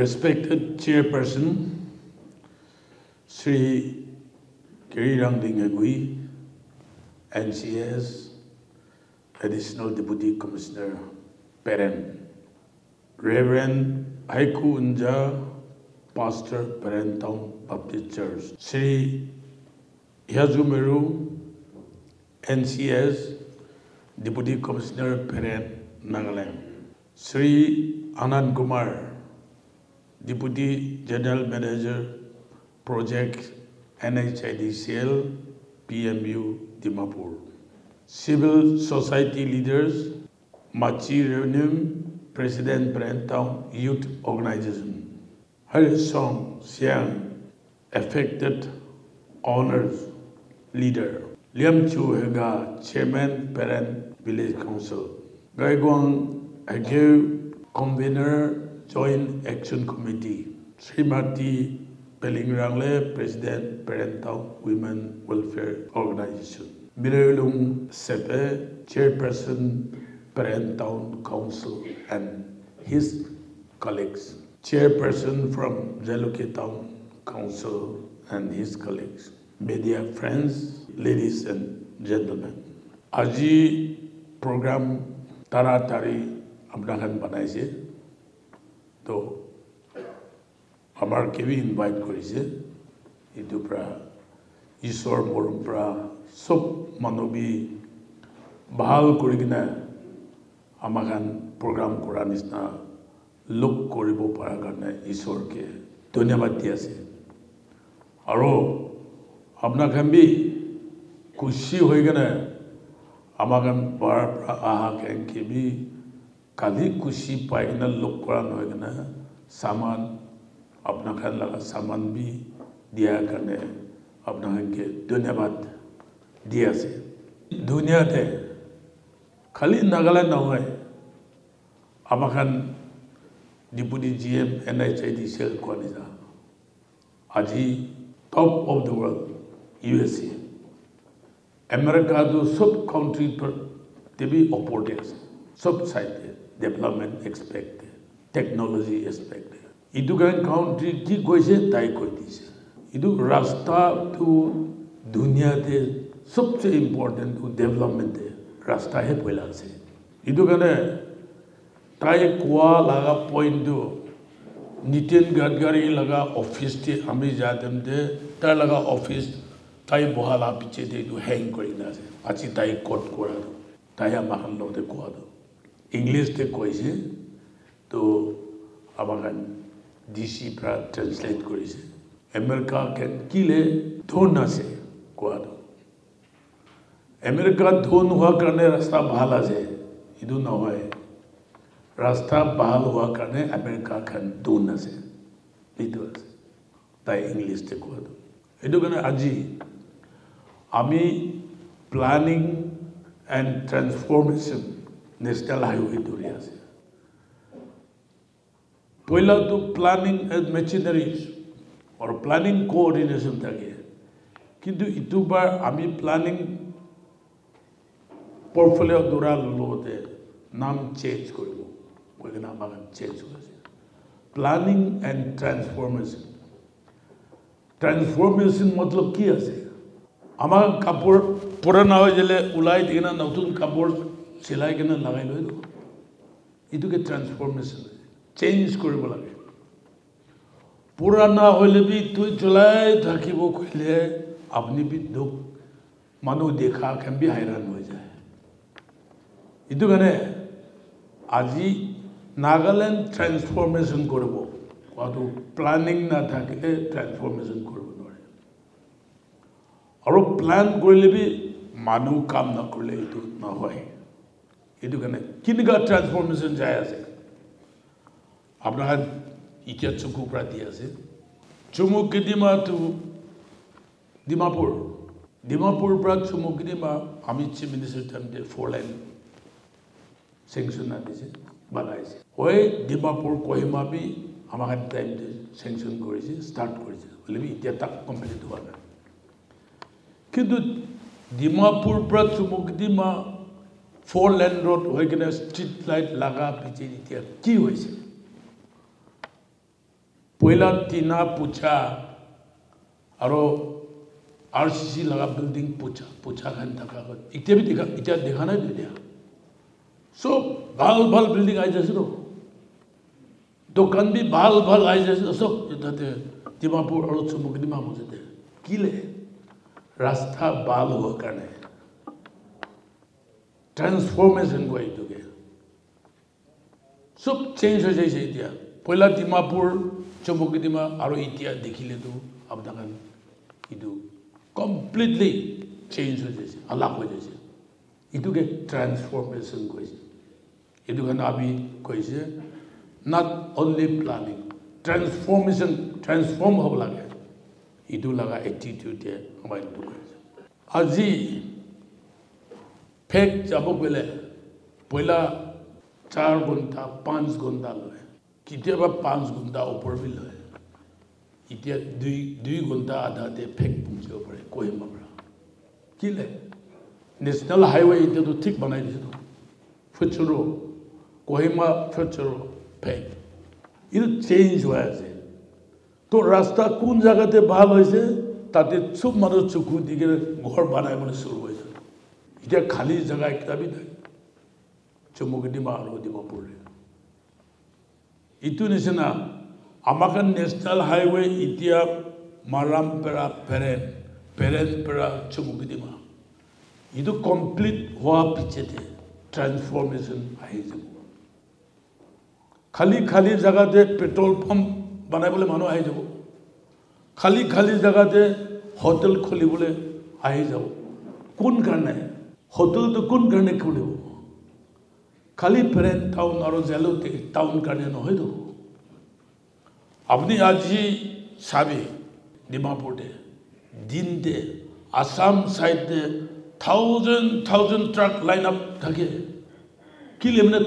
Respected Chairperson, Sri Kirirang Dingagui, NCS, Additional Deputy Commissioner, Peren, Reverend Haiku Unja, Pastor, Peren Town Baptist Church, Sri Yazumeru, NCS, Deputy Commissioner, Peren, Nagaland, Sri Anand Kumar, Deputy General Manager, Project NHIDCL, PMU, Dimapur. Civil society leaders, Machi Revenue, President Peren Town Youth Organization. Her song, Siang, affected honors leader. Liam Chu Hega, Chairman, Peren Village Council. Gaigwang Ageu, Convener, Joint Action Committee. Srimati Pelingrangle, President, Peren Town Women Welfare Organization. Mirelung Sepe, Chairperson, Peren Town Council, and his colleagues. Chairperson from Jaluke Town Council and his colleagues. Media friends, ladies and gentlemen. Aji program taratari apnakan banaise. To amar kebi invite korise. Itu pra Ishwar morum pra sob manobi bahal korigina amakan program koranisna look koribo para karne Ishwar ke dhanyabad di ase. Aro apnakan bi kushi hoi gana amakan bar aha ke bi kali kushi paigna look koran hoi gana saman apnakan laga saman bi dia karne apnakan ke dhanyabad di ase. Dunia te kali Nagaland na hoy amakan Deputy GM NHIDCL Kwanisa. Aji top of the world, USA. America do sub country per be opportunities, sub side development expected, technology expected. Idu kan country ki koise tai koi dise. Idu rasta to dunia te सबसे important to development है रास्ता है पहला से इधर कने ताई कुआ लगा point दो नितिन गडकरी लगा ऑफिस थे हमें जाते हैं दे ताई लगा ऑफिस ताई बहाला पीछे दे तो हैंग करी ना से अच्छी ताई कोट कोड़ा दो ताई हमारे लोग दे कुआ दो इंग्लिश ते कोई से तो अबागन DC प्रा translate करी से अमेरिका के किले धोना से कुआ दो अमेरिका धोन हुआ करने रास्ता बहाला से इधर ना हुआ है रास्ता बहाल हुआ करने अमेरिका खन धोना से इधर ताई इंग्लिश ते को दो इधर कने आजी आमी planning and transformation national highway दुरिया से पहला तो प्लानिंग एंड मशीनरीज और प्लानिंग कोऑर्डिनेशन था के किंतु इतु बार आमी planning portfolio dura lote nam change koribo koy na magan change koribo planning and transformation matlab ki ase amar kapor purana hoy jele ulai dina notun kapor silai kena lagai loi do itu ke transformation change koribo lage purana hoile bi tu julai thakibo koile apni bi duk manu dekha kan bi hairan ho jaye इधर कने आजी Nagaland transformation करबो वादो planning ना था के transformation करबो नोरे और plan करले भी मानव काम ना करले इतो ना होय इधर कने किनगा ट्रांसफॉर्मेशन जाय আছে आपना इके चुकु प्राति আছে चुमुकिदिमा टू डिमापुर प्रा चुमुकिदिमा आमी चीफ मिनिस्टर तमते 4 line sanction na dise banai se hoy Dimapur Kohima bi amakan time de sanction korise start korise bole bi itia tak complete hua na kintu Dimapur pra chumukdima 4 lane road hoy kena street light laga piche itia ki hoise পয়লা টিনা পুছা আৰু RCC laga building pucha khan thaka itya bhi dekha na dia so bhal building ai jaise to dokan bhi bhal ai jaise so tate Dimapur aru Chumukdima mujhe kile rasta bhal ho karne transformation go itu ge sab change ho jaise dia poila Dimapur Chumukdima aru itya dekhile to abdakan itu completely change ho jaise alag ho jaise itu ke transformation koise itu kan abi koise not only planning transform hob lage itu laga attitude de amai itu koise aji fake jabo bele poila 4 ghonta 5 ghonta loy kitiaba 5 ghonta upor bi loy इतिया दुई घंटा आधा ते fake पुंचे पड़े कोहिमा बड़ा किले national highway इतिया तो ठीक बनाई दिसे तो फुचरो कोहिमा फुचरो फेक इधर चेंज हुआ है तो रास्ता कौन जगह ते बाहर हुए से ताते सब मानो चुकू दिखे घर बनाए बोले शुरू हुए से इतिया खाली जगह एक तभी था Chumukdima aru Dimapur itu nisena amakan national highway itia maram pera pera Chumukdima itu complete hua pichete transformation ahijabu khali jagah te petrol pump banai bole manu ahijabu khali jagah te hotel kholi bole ahijabu kun karne hotel to kun karne kholibo khali peren town aru jalote town karne no hoido apni aji sabe Dimapur de din de Assam side de thousand truck line up thake kilemne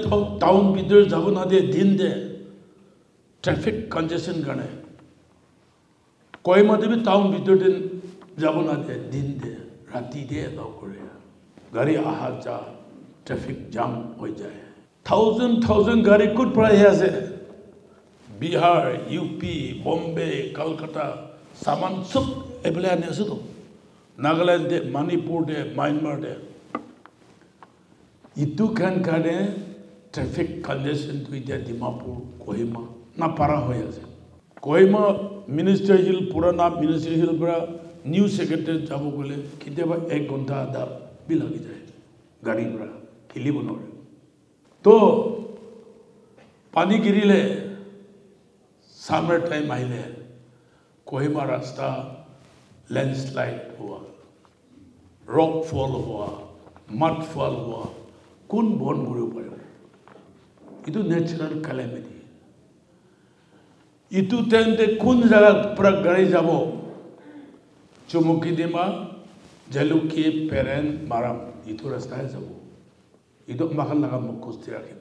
town bidar jabo na de din de traffic congestion karne Kohima de bhi town bidar de jabo na de din de rati de allow kore gari aha ja traffic jam ho jaye thousand gari kud pray ase Bihar UP Bombay Kolkata saman sab ebele ane ase to Nagaland de Manipur de Myanmar de itu kan kane traffic congestion to ide Dimapur Kohima na para hoya ase Kohima Minister Hill purana Minister Hill pra new secretary jabo gole kiteba 1 ghonta da bi lagi jaye gari pra khili bonore to pani girile summer time aile Kohima rasta landslide hua rock fall hua mud fall hua kun bon muru pare itu natural calamity itu tende kun jaga pra gari jabo Chumukdima Jaluki Peren Maram itu rasta jabo itu mahal laga mukusti rakhe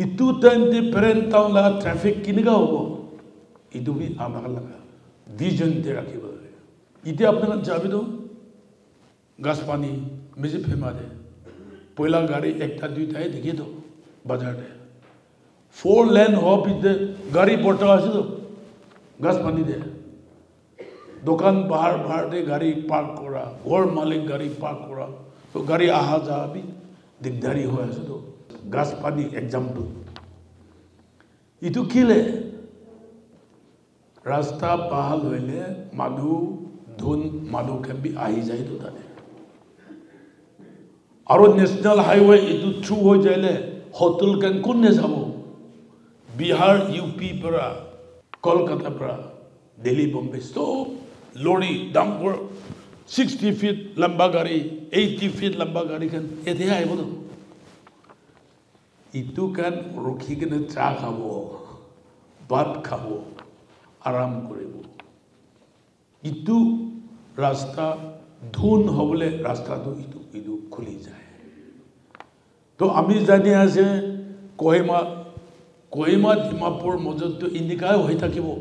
itu tende Peren town laga traffic kiniga hobo itu bhi amahal laga vision de rakhe ite apna jabi do gas pani meji phema de poila gari ekta duita hai dekhe to bazar de 4 lane hob ite gari porta ase to gas pani de dokan bahar de gari park kora or malik gari park kora to gari aha ja bhi digdari hoy ase to gas pani example itu kile rasta bahal hoile madhu can be ahi jai to tane aro national highway itu through ho jaile hotel kan kunne jabo Bihar UP para Kolkata para Delhi Bombay stop lorry dumper 60 feet lamba gari 80 feet lamba gari kan ethe aibo to itu kan rokhi kene cha khabo bhat khabo aram koribo itu rasta dhun hobole rasta to itu khuli jaye to ami jani ase Kohima Dimapur mojot to indika hoi thakibo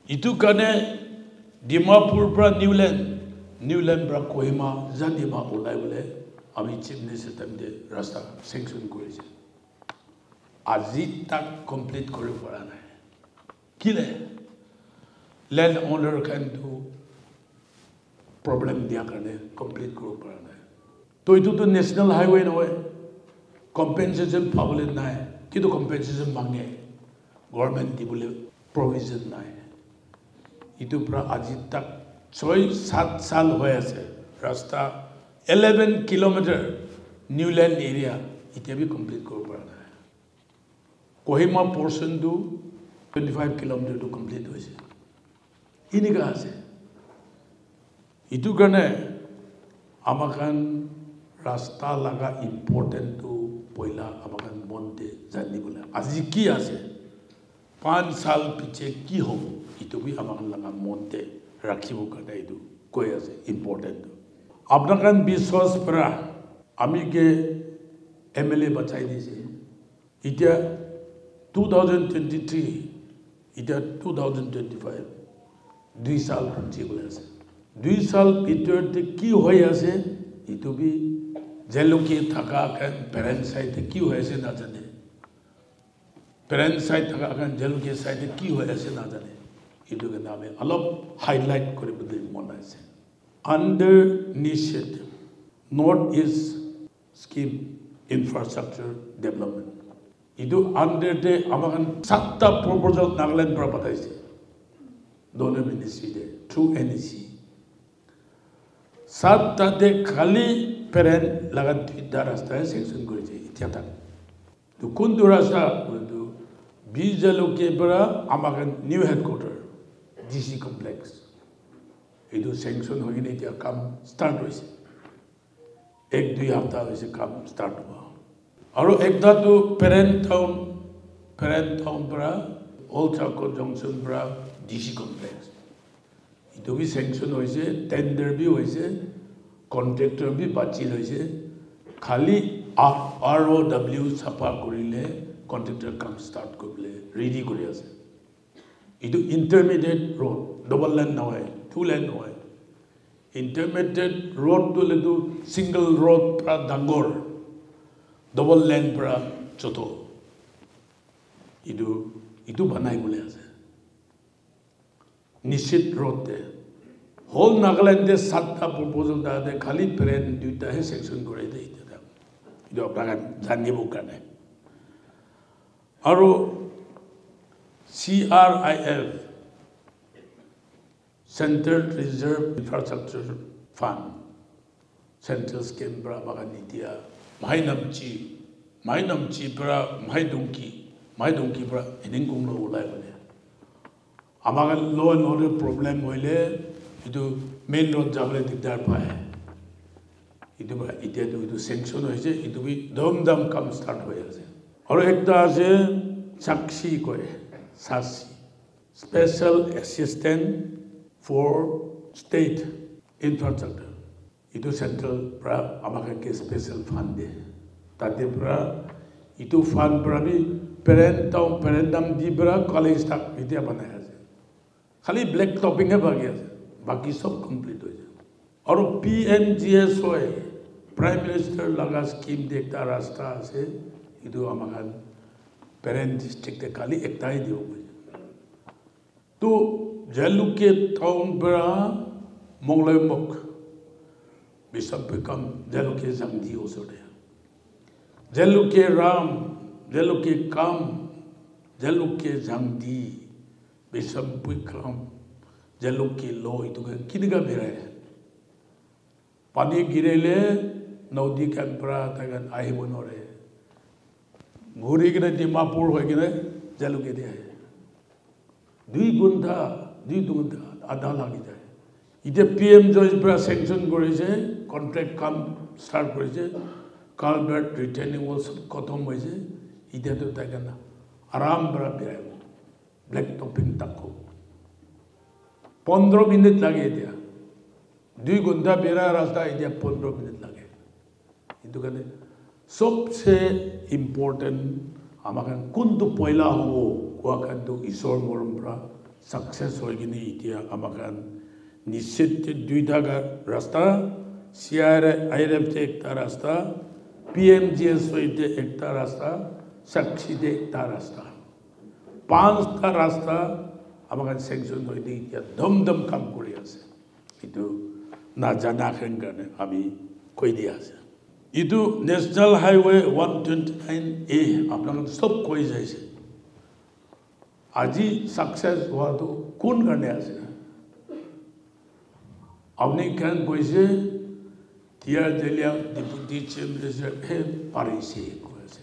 itu kane Dimapur pra Newland pra Kohima janima ulai bole ami chief minister tamde rasta sanction korise আজি তাক complete কৰিব পৰা নাই কিলে land অনাৰ কিন্তু problem দিয়া কাৰণে কমপ্লিট কৰিব পৰা নাই তো এইটোতো নেশ্যনেল হাইৱে নহয় কম্পেনচেশ্যন পাবলৈ নাই কিন্তু কম্পেনচেশ্যন মাগে গভৰ্ণমেণ্ট দিবলৈ প্ৰভিজন নাই ইটোৰ পৰা আজি তাক 6-7 সাল হৈ আছে ৰাস্তা 11 কিলোমিটাৰ নিউল্যান্ড এৰিয়া এতিয়া বি কমপ্লিট কৰিব পৰা নাই কোহিমা পৰ্চনটো 25 কিলোমিটাৰটো কমপ্লিট হৈছে এনেকুৱা আছে ইটোৰ কাৰণে আমাক ৰাস্তা লগা ইম্পৰ্টেণ্টটো পইলা আমাক মনতে জানিবলৈ আজি কি আছে 5 সাল পিছে কি হ'ব ইটো বি আমাক লগা মনতে ৰাখিব কাৰণে এইটো কৈ আছে ইম্পৰ্টেণ্ট আপোনাক বিশ্বাস পৰা আমি কে এমএলএ বাছাই দিছে এতিয়া 2023 এতিয়া 2025 2 সাল পঞ্চিবলৈ আছে 2 সাল ভিতৰতে কি হৈ আছে ইটো বি জেলুকি থাকা পেৰেণ্ট সাইডে কি হৈ আছে নাজানে পেৰেণ্ট সাইড থাকা জেলুকি সাইডে কি হৈ আছে নাজানে ইটো কাৰণে আমি অলপ হাইলাইট কৰিবলৈ মন আছে under initiative north east scheme infrastructure development ইটো আণ্ডাৰতে আমাক 7টা প্ৰপ'জেল নাগালেণ্ড পৰা পঠাইছে ডোনাৰ মিনিষ্ট্ৰীতে থ্ৰু NEC 7টাতে খালি পেৰেণ্ট লগা 2টা ৰাস্তাই চেংচন কৰিছে এতিয়া তাক তো কোনটো ৰাস্তা বিজেলুকে পৰা আমাক নিউ হেডকোৱাৰ্টাৰ DC কমপ্লেক্স এইটো চেংচন হৈ কিনে এতিয়া কাম ষ্টাৰ্ট হৈছে 1-2 সপ্তাহ হৈছে কাম ষ্টাৰ্ট হ'ব আৰু একটাটো পেৰেণ্ট টাউন পৰা অল্ড চাৰ্কল জংচন পৰা DC কমপ্লেক্স এইটো বি চেংচন হৈছে টেণ্ডাৰ বি হৈছে কন্ট্ৰেক্টৰ বি বাছি লৈছে খালি ROW ছাপা কৰিলে কন্ট্ৰেক্টৰ কাম ষ্টাৰ্ট কৰিবলৈ ৰেডি কৰি আছে ইটো ইণ্টাৰমিডিয়েট ৰোড ডাবল লেন নহয় 2 লেন নহয় ইণ্টাৰমিডিয়েট ৰোডটো লেটো সিংগল ৰোড পৰা ডাঙৰ ডাবল লেন পৰা ছোট ইটো বনাইবলৈ আছে নিশ্চিত ৰোডতে হোল নাগালেণ্ডে 7টা প্ৰপ'জেল দাদে খালি পেৰেণ্ট 2টাহে চেংচন কৰি দিয়ে ইটো আপোনাক জানিব কাৰণে আৰু CRIF Central Reserve Infrastructure Fund Central Scheme পৰা আমাক নিদিয়া মাইনামচি পৰা মাইডংকি পৰা এদিন কোনো ওলাই গ'লে আমাক ল এণ্ড অৰ্ডাৰ প্ৰব্লেম হ'লে এইটো মেইন ৰোড যাবলৈ দিগদাৰ পায় এইটো এতিয়াতো এইটো চেংচন হৈছে এইটো বি ধুমধাম কাম ষ্টাৰ্ট হৈ আছে আৰু একটা আছে সাক্ষী কয় সাক্ষী special assistant for state infrastructure এইটো চেণ্ট্ৰেল পৰা আমাক স্পেচিয়েল ফাণ্ড দিয়ে তাতে পৰা ইটো ফাণ্ড পৰা বি পেৰেণ্টাম দি পৰা কলেজ তাক এতিয়া বনাই আছে খালি ব্লেক টপিংহে বাকী আছে বাকী চব কমপ্লিট হৈছে আৰু PMGSY প্ৰাইম মিনিষ্টাৰ লগা স্কিম দি একটা ৰাস্তা আছে এইটো আমাক পেৰেণ্ট ডিষ্ট্ৰিক্টে খালি একটাই দিব তো জেলুকে টাউন পৰা মংলাইমুখ বিশাখাপট্টনম জেলুকে জাংজি ওচৰতে জেলুকে ৰাম জেলুকে কাম জেলুকে জাংদি বিশাখাপট্টনম জেলুকে লো এইটো কেনেকুৱা বেৰাই পানী গিৰিলে নদী কাণ পৰা তাক আহিব নোৱাৰে ঘূৰি কিনে ডিমাপুৰ হৈ কিনে জেলুকে দিয়ে 2 ঘণ্টা আধা লাগি যায় এতিয়া PMJOY পৰা চেংচন কৰিছে কন্ট্ৰেক্ট কাম ষ্টাৰ্ট কৰিছে কালভাৰ্ট ৰিটেইনিং ৱাল সব খতম হৈছে এতিয়াতো তাক আৰাম পৰা বেৰাব ব্লেক টপিং তাকো 15 মিনিট লাগে এতিয়া 2 ঘণ্টা বেৰা ৰাস্তা এতিয়া 15 মিনিট লাগে এইটো কাৰণে সবচে ইম্পৰ্টেণ্ট আমাক কোনটো পয়লা হ'ব কোৱা কিন্তু ঈশ্বৰ মৰম পৰা সাকসেস হৈ কিনে এতিয়া আমাক নিশ্চিত 2টা ৰাস্তা CRIF একটা ৰাস্তা PMGSY একটা ৰাস্তা সাকসিদে একটা রাস্তা 5টা রাস্তা আমাকে স্যাংশন হয়ে দিয়ে দমদম কাম করে আছে কিন্তু না জানা কারণে আমি কই দিয়ে আছে ইটো ন্যাশনাল হাইওয়ে 129A আপনাদের সব কই যাইছে আজি সাকসেস হওয়াটো কোন কারণে আছে আপনি কেন কইছে টিয়ার দিলিয়া ডেপুটি চিফ মিনিস্টার হে পারিছে কইছে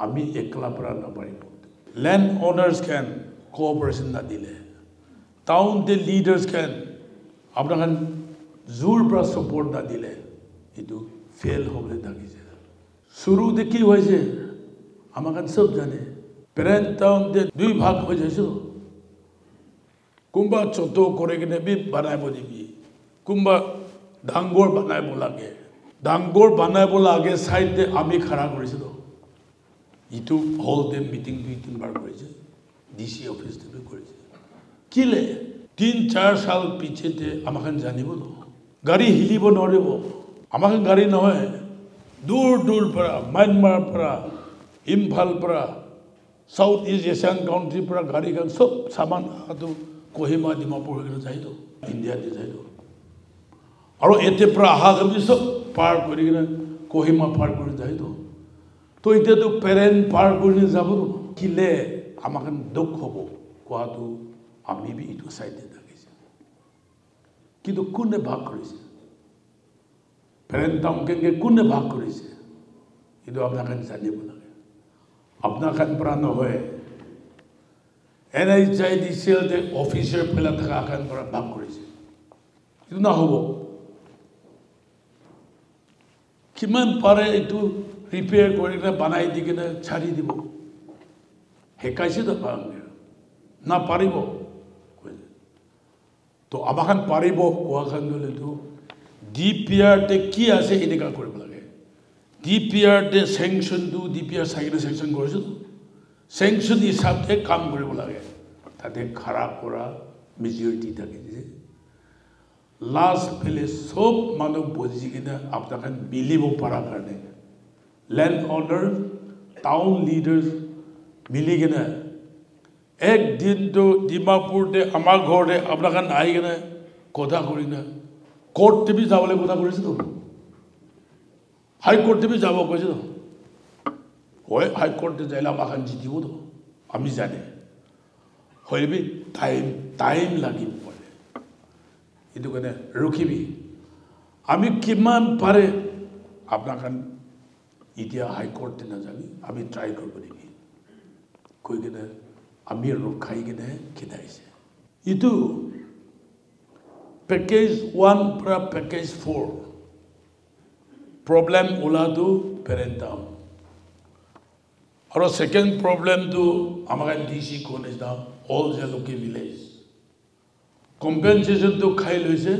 আমি একলা পড়া না পারিব ল্যান্ড ওনার্স ক্যান কোঅপারেশন না দিলে টাউন দে লিডার্স ক্যান আপনার জোর পড়া সাপোর্ট না দিলে ইটো ফেল হবে থাকিছে শুরুতে কি হয়েছে আমাকে সব জানে প্যারেন্ট টাউন দে দুই ভাগ হয়ে যাইছে কুম্বা ছোট করে কিনে বি বানাইব দিবি কুম্বা ডাঙ্গর বানাইব লাগে ডাঙ্গর বানাইব লাগে সাইডে আমি খাড়া করেছিল ইটো হল দে মিটিং 2-3 বার করেছে ডিসি অফিস থেকে করেছে কিলে 3-4 সাল পিছেতে আমাকে জানিব গাড়ি হিলিব নড়িব আমাকে গাড়ি নহয় দূর দূর পৰা মায়ানমাৰ পৰা ইম্ফল পৰা সাউথ ইস্ট এশিয়ান কাউন্ট্ৰি পৰা গাড়ি গান সব সামান আতো কোহিমা ডিমাপুৰ হয়ে যাই তো ইন্ডিয়াতে যাই তো আৰ এতে পৰা আহা আমি সব পার করে কিনে কোহিমা পার করে যাই তো এটা তো প্যারেন্ট পার করে যাব কিলে আমাকে দুঃখ হব কোয়াটো আমি বি ইটো সাইডে থাকিছে কিন্তু কোনে ভাগ করেছে প্যারেন্ট টাউনকে কোনে ভাগ করেছে কিন্তু আপনাকে জানিব লাগে আপনাকে পৰা নহয় NHIDCL de officer pela থাকা কান পৰা ভাগ কৰিছে কিন্তু না হ'ব কিমান পাৰে এইটো ৰিপেয়াৰ কৰি বনাই দি কিনে ছাড়ি দিব হেকাইছে তো পাঙ্গে না পাৰিব তো আমাখান পাৰিব কোৱাখান গলে তো DPR তে কি আছে এনেকা কৰিব লাগে DPR তে স্যাংশন দু DPR সাইনে স্যাংশন কৰিছে স্যাংশন হিসাবে কাম কৰিব লাগে তাতে খারাপ করা মেজরিটি থাকে যে লাস্ট পেলে সব মানুষ বুঝি কিনা আপনাকে মিলিব পারা কারণে ল্যান্ড ওনার টাউন লিডার্স মিলি কিনা একদিন তো ডিমাপুরতে আমার ঘরে আপনাকে আই কিনা কথা করি না কোর্ট টিভি যাবলে কথা করেছে তো হাইকোর্ট টিভি যাব কইছে তো হয় হাইকোর্টে যাইলে আমাকে জিতিব তো আমি জানি হইবি টাইম লাগিব পড়ে এটু কারণে রুখিবি আমি কিমান পারে আপনার ইতিয়া হাইকোর্টে না যাবি আমি ট্রাই করব দেখি কই কিনে আমি রক্ষাই কিনে খিদাইছে ইটু প্যাকেজ 1 পৰা প্যাকেজ 4 প্রবলেম ওলাটো প্যারেন্ট টাউন और सेकेंड प्रॉब्लम तो हमारा डीसी कॉलेज ना ऑल जेलोके विलेज कॉम्पेंसेशन तो खाई लो से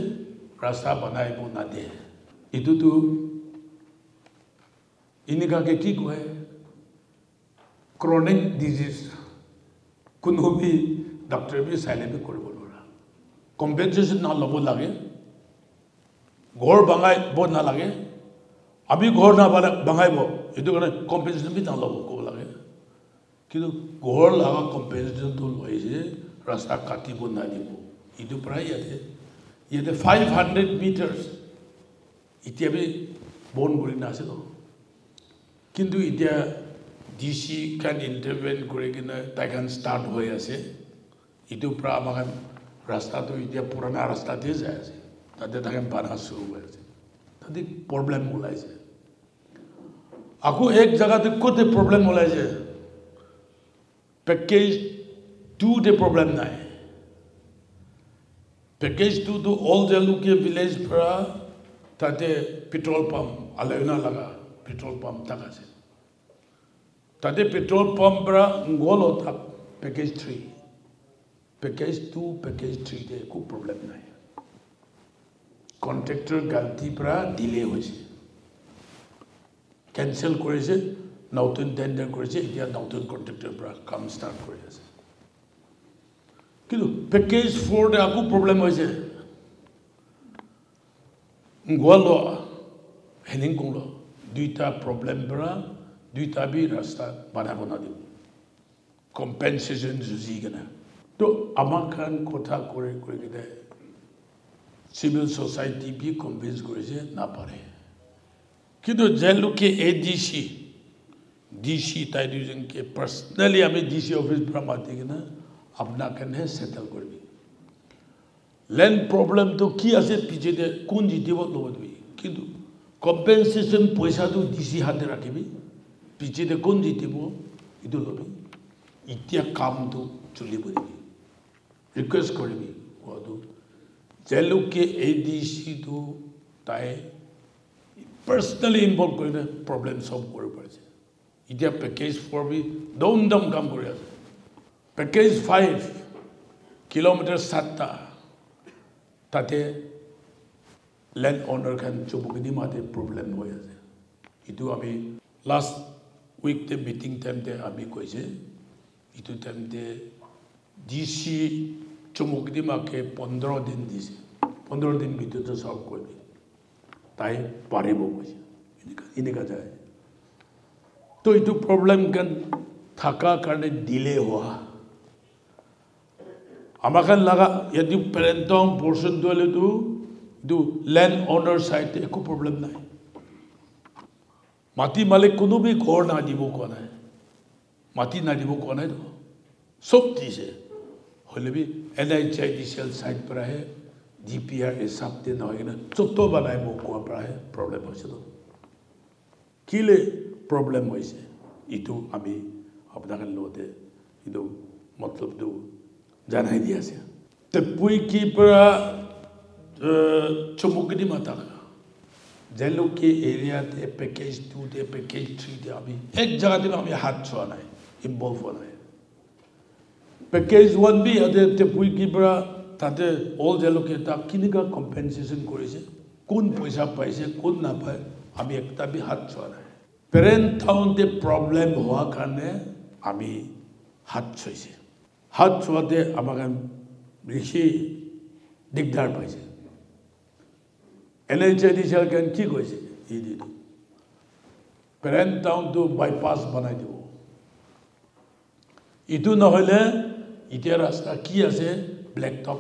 रास्ता बनाए वो ना दे इतु तो इनका के की कोई क्रोनिक डिजीज कुन्हो भी डॉक्टर भी साइलेंट भी कर बोलो रहा कॉम्पेंसेशन ना लगो लगे घोर बंगाई बहुत ना लगे अभी घोर ना बंगाई वो इतु करने कॉम्पेंसेशन भी ना लगो को लगे কিন্তু ঘর লাগা কম্পেনসেশন তো লইছে রাস্তা কাটিব না দিব ইটো প্রায় ইয়াতে 500 মিটার্স ইতিয়া বি বন করি না আছে তো কিন্তু ইতিয়া ডিসি ক্যান ইন্টারভেন করে কিনা তাই ক্যান স্টার্ট হয়ে আছে ইটো প্রা আমাকে রাস্তা তো ইতিয়া পুরানা রাস্তা দিয়ে যায় আছে তাতে তাকে বানা শুরু হয়েছে তাতে প্রবলেম ওলাইছে আকো এক জায়গাতে কোতে প্রবলেম ওলাইছে package 2 de problem nae package 2 to all jaluke village pra tate petrol pump alena laga petrol pump tak ase tate petrol pump pra ngolo tak package 3 package 2 package 3 de ko problem nae contractor galti pra delay hoise cancel korise নতুন tender করেছে এটা নতুন contractor পৰা কাম start কৰে আছে কিন্তু package 4 তে আকো প্ৰবলেম হইছে গোয়ালো হেনিং কোলো দুইটা প্ৰবলেম পৰা দুইটা বি ৰাস্তা বনাব নাদিব কম্পেনসেশন জুজি কেনে তো আমাৰ খান কথা কৰে কিনে সিভিল সোসাইটি বি কনভিন্স কৰিছে নাপাৰে কিন্তু যে লোকে এডিসি ডিসি তাই দুজনকে পাৰ্সোনালি আমি ডিসি অফিস পৰা মাতি কিনে আপোনাকহে সেটেল কৰিবি ল্যান্ড প্রবলেম তো কি আছে পিছতে কোন জিতিব লবি কিন্তু কম্পেনসেশন পয়সাটো ডিসি হাতে ৰাখিবি পিছতে কোন জিতিব ইটো লবি ইতিয়া কামটো চলিব দিবি ৰিকোয়েস্ট কৰিবি কোৱাটো যে লোকে এডিসি তো তাই পাৰ্সোনালি ইনভলভ কৰিলে প্ৰবলেম সলভ কৰিব পাৰিছে ইতিয়া প্যাকেজ 4 বি দম কাম কৰি আছে প্যাকেজ 5 কিলোমিটার 7টা তাতে ল্যান্ড ওনার খান চুবুকিদি মাতে প্রবলেম হৈ আছে ইটো আমি লাস্ট উইক তে মিটিং টাইম তে আমি কইছে ইটো টাইম তে ডিসি চুবুকিদি মাকে 15 দিন দিছে 15 দিন ভিতৰতে সলভ কৰিবি তাই পাৰিব কইছে এনেকা যায় তো ইটো প্ৰবলেম কান থাকা কাৰণে ডিলে হোৱা আমাখান লাগা यदि পেরেন্টং পোরশন দলে দু ল্যান্ড ওনার সাইডে একো প্রবলেম নাই মাটি মালিক কোনো বি ঘর না দিব কো নাই মাটি না দিব কো নাই তো সব দিছে হলে বি এনএইচআইডিসিএল সাইড पर है जीपीआर हिसाब ते न होइना चोट्टो बनाय मो को पर है प्रॉब्लम होइसे तो किले प्रॉब्लम होइसे इतो আমি আপনাদের লোতে ইতো मतलब দু জানাই দিয়েছে তে পুই কি পৰা চমুকদি মাতা যে লোকে এরিয়াতে প্যাকেজ 2 তে প্যাকেজ 3 তে আমি এক জায়গাতে আমি হাত ছোৱা নাই ইনভলভ হোৱা নাই প্যাকেজ 1 বি আদে তে পুই কি পৰা তাতে অল যে লোকে তা কিনিকা কম্পেনসেশন কৰিছে কোন পইচা পাইছে কোন না পায় আমি একটা বি হাত ছোৱা নাই পেৰেন্ট টাউন তে প্ৰবলেম হোৱা কাৰণে আমি হাত ছইছে হাত ছোৱাতে আমাক বেশি দিগদার পাইছে এনএইচআইডিসিএল কেন কি কৈছে ই দিটো পেরেন্ট টাউন তো বাইপাস বনাই দিব ইটো নহলে ইতিয়া রাস্তা কি আছে ব্ল্যাক টপ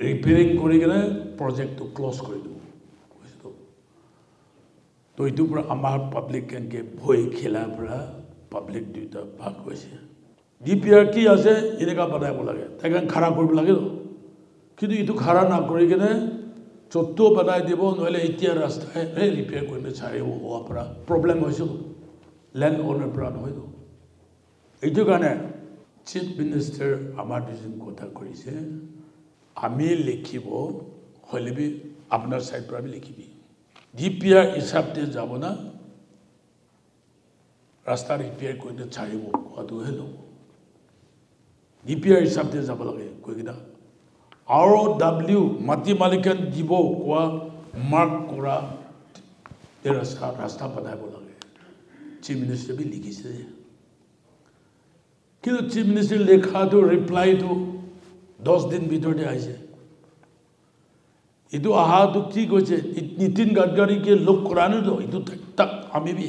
রিপেয়ারিং কৰি কেনে প্ৰজেক্ট ক্লোজ কৰি দিব তো ইটো পৰা আমাৰ পাব্লিক কেনকে ভয় খেলা পৰা পাব্লিক দুটা ভাগ হৈছে ডিপিআৰ কি আছে এনেকা বনাইব লাগে তাকে খাৰা কৰিব লাগে কিন্তু ইটো খাৰা না কৰি কেনে চত্তো বনাই দিব নহলে এতিয়া ৰাস্তায় ৰিপেয়াৰ কৰিলে চাৰিব হোৱা পৰা প্ৰবলেম হৈছে ল্যান্ড ওনাৰ পৰা নহয় এইটো কাৰণে চিফ মিনিষ্টাৰ আমাৰ দুজন কথা কৰিছে আমি লিখিব হলেবি আপোনাৰ সাইড পৰা লিখিবি ডিপিআৰ হিসাবতে যাব না ৰাস্তা ৰিপেয়াৰ কৰিলে চাৰিব কোৱাটো হেলো ডিপিআৰ হিসাবতে যাব লাগে কই কিনা আৰওডব্লিউ মাটি মালিকান দিব কোৱা মাৰ্ক কৰা তে ৰাস্তা বনাব লাগে চিফ মিনিষ্টাৰ বি লিখিছে কিন্তু চিফ মিনিষ্টাৰ লেখাটো ৰিপ্লাইটো 10 দিন ভিতৰতে আহিছে ইটো আহাটো কি কৈছে নিতিন গাডকাৰী কে লোক কৰানো তো ইটো তাক আমি বি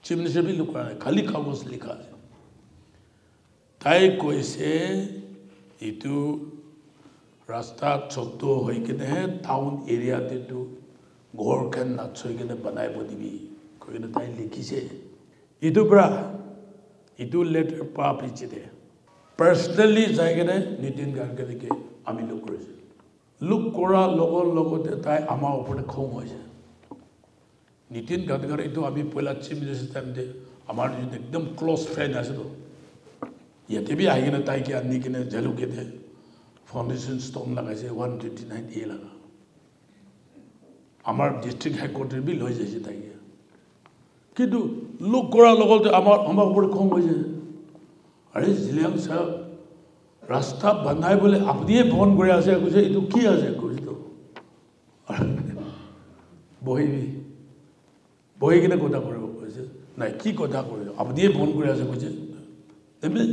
চিফ মিনিষ্টাৰ বি লোক কৰা খালি কাগজ লিখা আছে তাই কৈছে ইটো ৰাস্তা ছোট হৈ কেনে টাউন এৰিয়াতে তো ঘৰ খান নাচৈ কেনে বনাইব দিবি কইনে তাই লিখিছে ইটো পৰা ইটো লেটাৰ পা পিছিতে পাৰ্সোনালি যাই কেনে নিতিন গাডকাৰীকে আমি লোক কৰিছে লোক কৰা লগতে তাই আমাৰ ওপৰতে খং হৈছে নিতিন গাডকাৰী তো আমি পইলা চিফ মিনিষ্টাৰ টাইমতে আমাৰ একদম ক্লোজ ফ্ৰেন্ড আছিল ইয়াতে বি আহি কেনে তাইকে আনি কেনে জেলুকে দে ফাউন্ডেশন স্টোন লাগাইছে 129 এ লাগা আমাৰ ডিস্ট্ৰিক্ট হেডকোয়াৰ্টাৰ বি লৈ যাইছে তাইকে কিন্তু লোক কৰা লগতে আমাৰ ওপৰত খং হৈছে আরে জিলিয়াং সাহেব রাস্তা বনাই বলে আপনিয়ে ফোন করে আছে কইছে ইটো কি আছে কইছে তো বহি কিনে কথা কৰিব কইছে নাই কি কথা কৰিব আপনিয়ে ফোন কৰে আছে কইছে এমে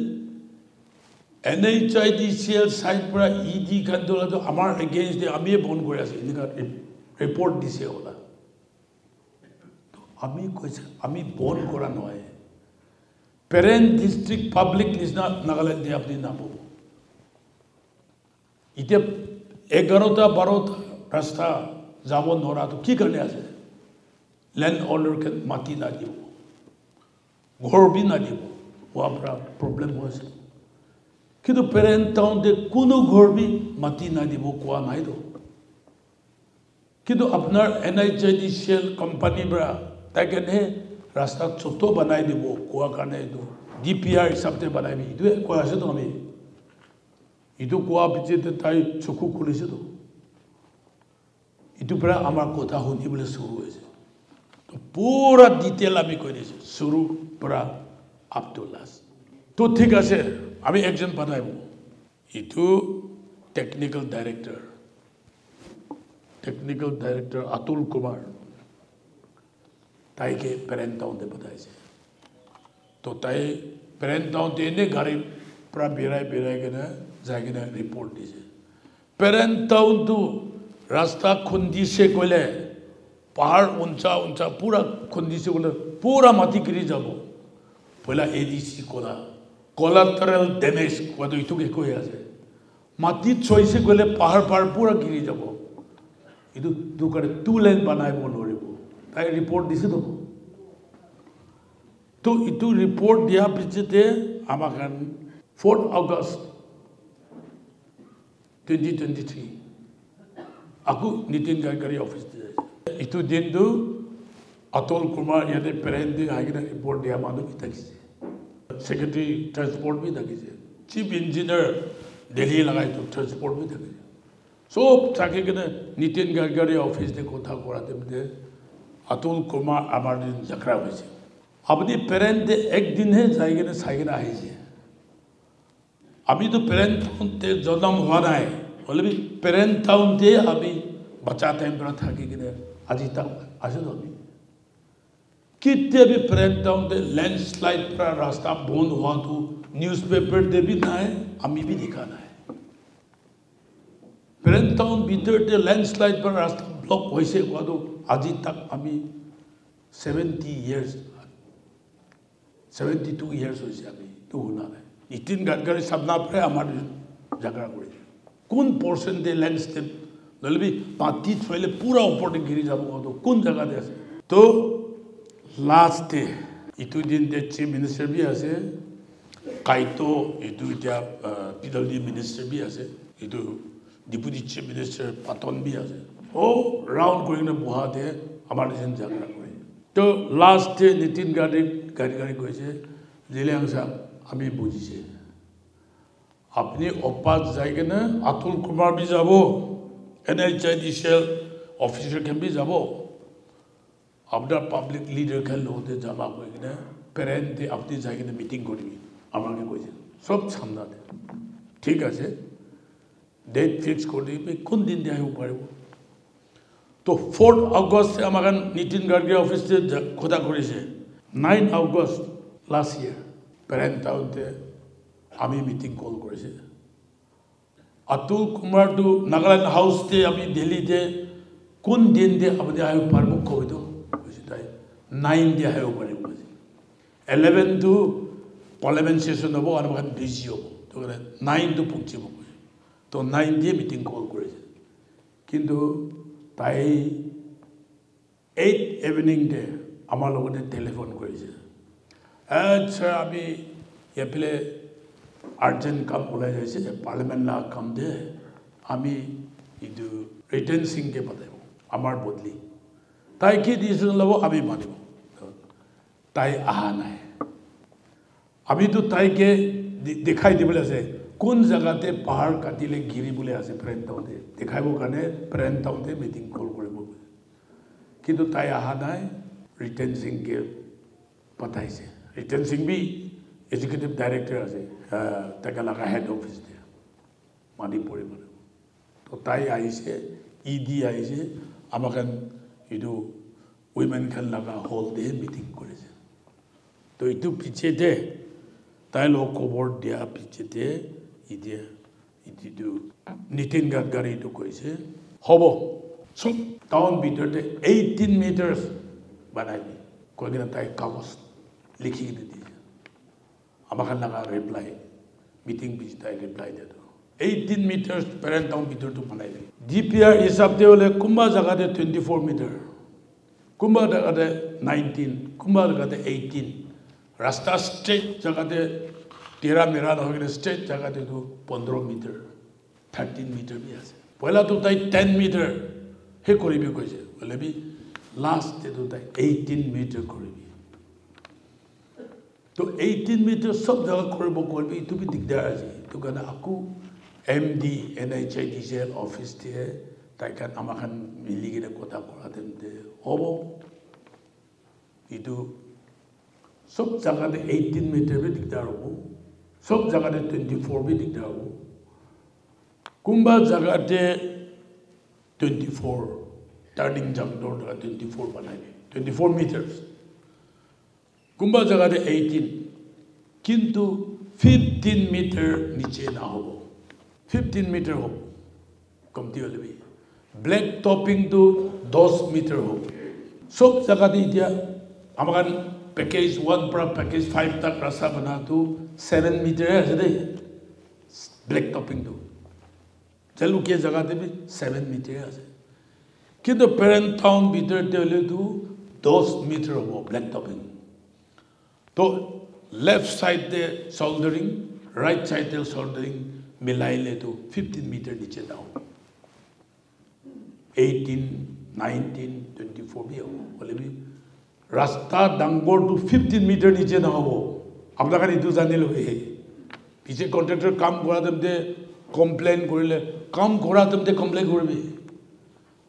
এনএইচআইডিসিএল সাইড পৰা ইডি কান্দলা তো আমাৰ এগেইনস্ট আমিয়ে ফোন কৰে আছে এনেকা ৰিপোৰ্ট দিছে ওলা আমি কৈছে আমি বন কৰা নহয় পেৰেণ্ট ডিষ্ট্ৰিক্ট পাব্লিক নিচিনা নাগালেণ্ডে আপুনি নাপাব এতিয়া 11টা 12টা ৰাস্তা যাব নোৱাৰাটো কি কাৰণে আছে লেণ্ড অৰ্ডাৰ মাটি নাদিব ঘৰ বি নাদিব হোৱাৰ পৰা প্ৰব্লেম হৈছে কিন্তু পেৰেণ্ট টাউনতে কোনো ঘৰ বি মাটি নাদিব কোৱা নাইতো কিন্তু আপোনাৰ NHIDCL কোম্পানী পৰা তাইকেনে ৰাস্তা ছোট বনাই দিব কোৱা কাৰণে এইটো DPR হিচাপতে বনাই বি এইটো কোৱা আছে তো আমি এইটো কোৱা পিছতে তাই চকু খুলিছে তো এইটো পৰা আমাৰ কথা শুনিবলৈ শুৰু হৈছে তো পুৰা ডিটেইল আমি কৈ দিছো শুৰু পৰা আপ টু লাষ্ট তো ঠিক আছে আমি একজন বানাইব এইটো টেকনিক্যাল ডাইৰেক্টৰ আতুল কুমাৰ তাইকে পেৰেণ্ট টাউনতে বনাইছে তো তাই পেৰেণ্ট টাউনতে এনে গাড়ী পৰা বেৰাই কেনে যাই কেনে ৰিপৰ্ট দিছে পেৰেণ্ট টাউনটো ৰাস্তা খুন্দিছে কলে পাহাৰ উঞ্চা পুৰা খুন্দিছে কলে পুৰা মাটি গিৰি যাব পইলা ADC collateral damage কোৱাটো ইটোকে কৈ আছে মাটি চইছে কলে পাহাৰ পুৰা গিৰি যাব এইটো দুকাৰে 2 লেন বনাইব নোৱাৰিব তাই ৰিপৰ্ট দিছে তো ইটো ৰিপৰ্ট দিয়া পিছতে আমাক 4 আগষ্ট 2023 আকু নীতিন গাডকাৰী অফিস ইটো দিনটো অতুল কুমাৰ ইয়াতে পেৰেণ্ট দি আহিলে ৰিপৰ্ট দিয়া মানুহ কি থাকিছে সেক্ৰেটাৰী ট্ৰান্সপৰ্ট বি থাকিছে চিফ ইঞ্জিনিয়াৰ দিল্লী লগাইতো ট্ৰান্সপৰ্ট বি থাকিছে সব থাকি কিনে নীতিন গাডকাৰী অফিসে কথা কৰাতে অতুল কুমাৰ আমাৰ দিন যাত্ৰা হৈছে আপুনি পেৰেণ্ট একদিনহে যাই কিনে চাই কিনে আহিছে আমিতো পেৰেণ্ট টাউনতে জন্ম হোৱা নাই হলে পেৰেণ্ট টাউনতে আমি বাচ্চা টাইম পৰা থাকি কিনে আজি তাক আছে তো আমি কেতিয়া পেৰেণ্ট টাউনতে লেণ্ডশ্লাইড পৰা ৰাস্তা বন্ধ হোৱাটো নিউজ পেপাৰ দেবি নাই আমি বি দেখা নাই পেৰেণ্ট টাউন ভিতৰতে লেণ্ডশ্লাইড পৰা ৰাস্তা ব্লক হৈছে কোৱাটো আজি তাক আমি 72 years হৈছে আমি তো শুনা নাই নীতিন গাডকাৰী সামনা পৰা আমাৰ জাগৰা কৰিছে কোন পাৰ্সেন্টে ল্যান্ডস্কেপ নলবি পাতি থইলে পুরা উপরে গিরি যাব তো কোন জায়গাতে আছে তো লাস্ট ইটো দিন দে চিফ মিনিস্টার বি আছে কাইতো ইটো ইটা PWD মিনিস্টার বি আছে ইটো ডেপুটি চিফ মিনিস্টার পাটন বি আছে ও রাউন্ড করে না বহাতে আমার যেন জায়গা করে তো লাস্ট নীতিন গাডকাৰী কইছে জিলিয়াং সাহেব আমি বুঝিছে আপনি অপাত যাইগে না আতুল কুমার বি যাব NHIDCL অফিসার কেন বি যাব আপনার পাবলিক লিডার খেল লোতে জমা করে কিনা পেরেন্ট আপনি যাইগে না মিটিং করবি আমাকে কইছে সব সামনাতে ঠিক আছে ডেট ফিক্স করে দিবি কোন দিন দিয়ে আইব পারব তো 4 আগস্ট আমাকে নীতিন গাডকাৰী অফিসে কথা করেছে 9 আগস্ট লাস্ট ইয়ার পেরেন্ট টাউনতে আমি মিটিং কল করেছে अतुल कुमार तो नागालैंड हाउस ते अभी दिल्ली ते कौन दिन दे अब दे आयो पार मुख होई तो कुछ ताई 9 दे आयो पारे 11 तो पार्लियामेंट सेशन हो और हम बिजी हो तो 9 तो पुक्ची हो तो 9 दे मीटिंग कॉल करे किंतु ताई 8 इवनिंग दे আমার লগতে টেলিফোন করেছে আচ্ছা আমি এপ্লে अर्जेंट काम ओलाई जाइছে पार्लियामेंट ला काम दे आमी इदु रिटर्न सिंह के बताइबो आमार बदली ताई की डिसिजन लबो आमी मानिबो ताई आहा नाय आमी तो ताई के देखाई दिबले আছে কোন জায়গাতে পাহাড় কাটিলে গিরি বলে আছে প্রেন্ট টাউনতে দেখাইবো কানে প্রেন্ট টাউনতে মিটিং কল করিব কিন্তু তাই আহা নাই রিটেন সিং কে পতাইছে রিটেন সিং বি एजुकेटिव डायरेक्टर আছে তাকে লাগা হেড অফিস দিয়া মানিপুরে মানে তো তাই আইছে ইডি আইছে আমাকে ইদু উইমেন খান লাগা হল দে মিটিং করেছে তো ইটু পিছেতে তাই লোক খবর দিয়া পিছেতে ইদু নীতিন গাডকাৰী তো কইছে হবো সব টাউন ভিতৰতে 18 মিটাৰস বানাইবি কৈ কিনে তাই কাগজ লিখি কিনে দিছে আমাক লগা ৰিপ্লাই মিটিং পিছ তাই ৰিপ্লাই দিয়ে 18 meters parent town ভিতৰটো বনাই দিলে GPR হিচাপতে হলে কোনবা জাগাতে 24 মিটাৰ কোনবা জাগাতে 19 কোনবা জাগাতে 18 ৰাস্তা ষ্ট্ৰেট জাগাতে 13 মেৰা নহলে ষ্ট্ৰেট জাগাতে 15 মিটাৰ 13 মিটাৰ বি আছে পয়লা তো তাই 10 মিটাৰ হে কৰিবি কৈছে বলে বি লাষ্ট তো তাই 18 মিটাৰ কৰিবি তো 18 মিটাৰ সব জায়গা কৰিব কৰিবি ইটো বি দিগদাৰ আছে তো কাৰণে আকু MD NHIDCL অফিস দিয়ে তাই কান আমাখান মিলি গিয়ে কথা কৰাতেন হব ইটো সব জায়গাতে 18 মিটাৰ বি দিগদাৰ হ'ব সব জায়গাতে 24 বি দিগদাৰ হ'ব কোনবা জায়গাতে 24 টাৰ্নিং জাংডৰ 24 বনাইবে 24 মিটাৰ্স কোনবা জায়গাতে 18 কিন্তু 15 মিটাৰ নিচে না হ'ব 15 মিটাৰ হ'ব কমতি হলে বি ব্ল্যাক টপিং তো 10 মিটাৰ হ'ব সব জায়গাতে এতিয়া আমাৰ প্যাকেজ 1 পৰা প্যাকেজ 5 তক ৰাস্তা বনাতো 7 মিটাৰ আছে দেই ব্ল্যাক টপিং তো চলুকে জায়গাতে বি 7 মিটাৰ আছে কিন্তু পেৰেন্ট টাউন ভিতৰতে হলে তো 10 মিটাৰ হ'ব ব্ল্যাক টপিং তো লেফট সাইড দে সোল্ডারিং রাইট সাইড দে সোল্ডারিং मिलाइले तो 15 मीटर नीचे दाओ 18 19 24 भी हो बोले भी रास्ता डांगोर तो 15 मीटर नीचे ना हो अपना का इतु जाने लो हे पीछे कॉन्ट्रैक्टर काम करा दम दे कंप्लेन करले काम करा दम दे कंप्लेन करबे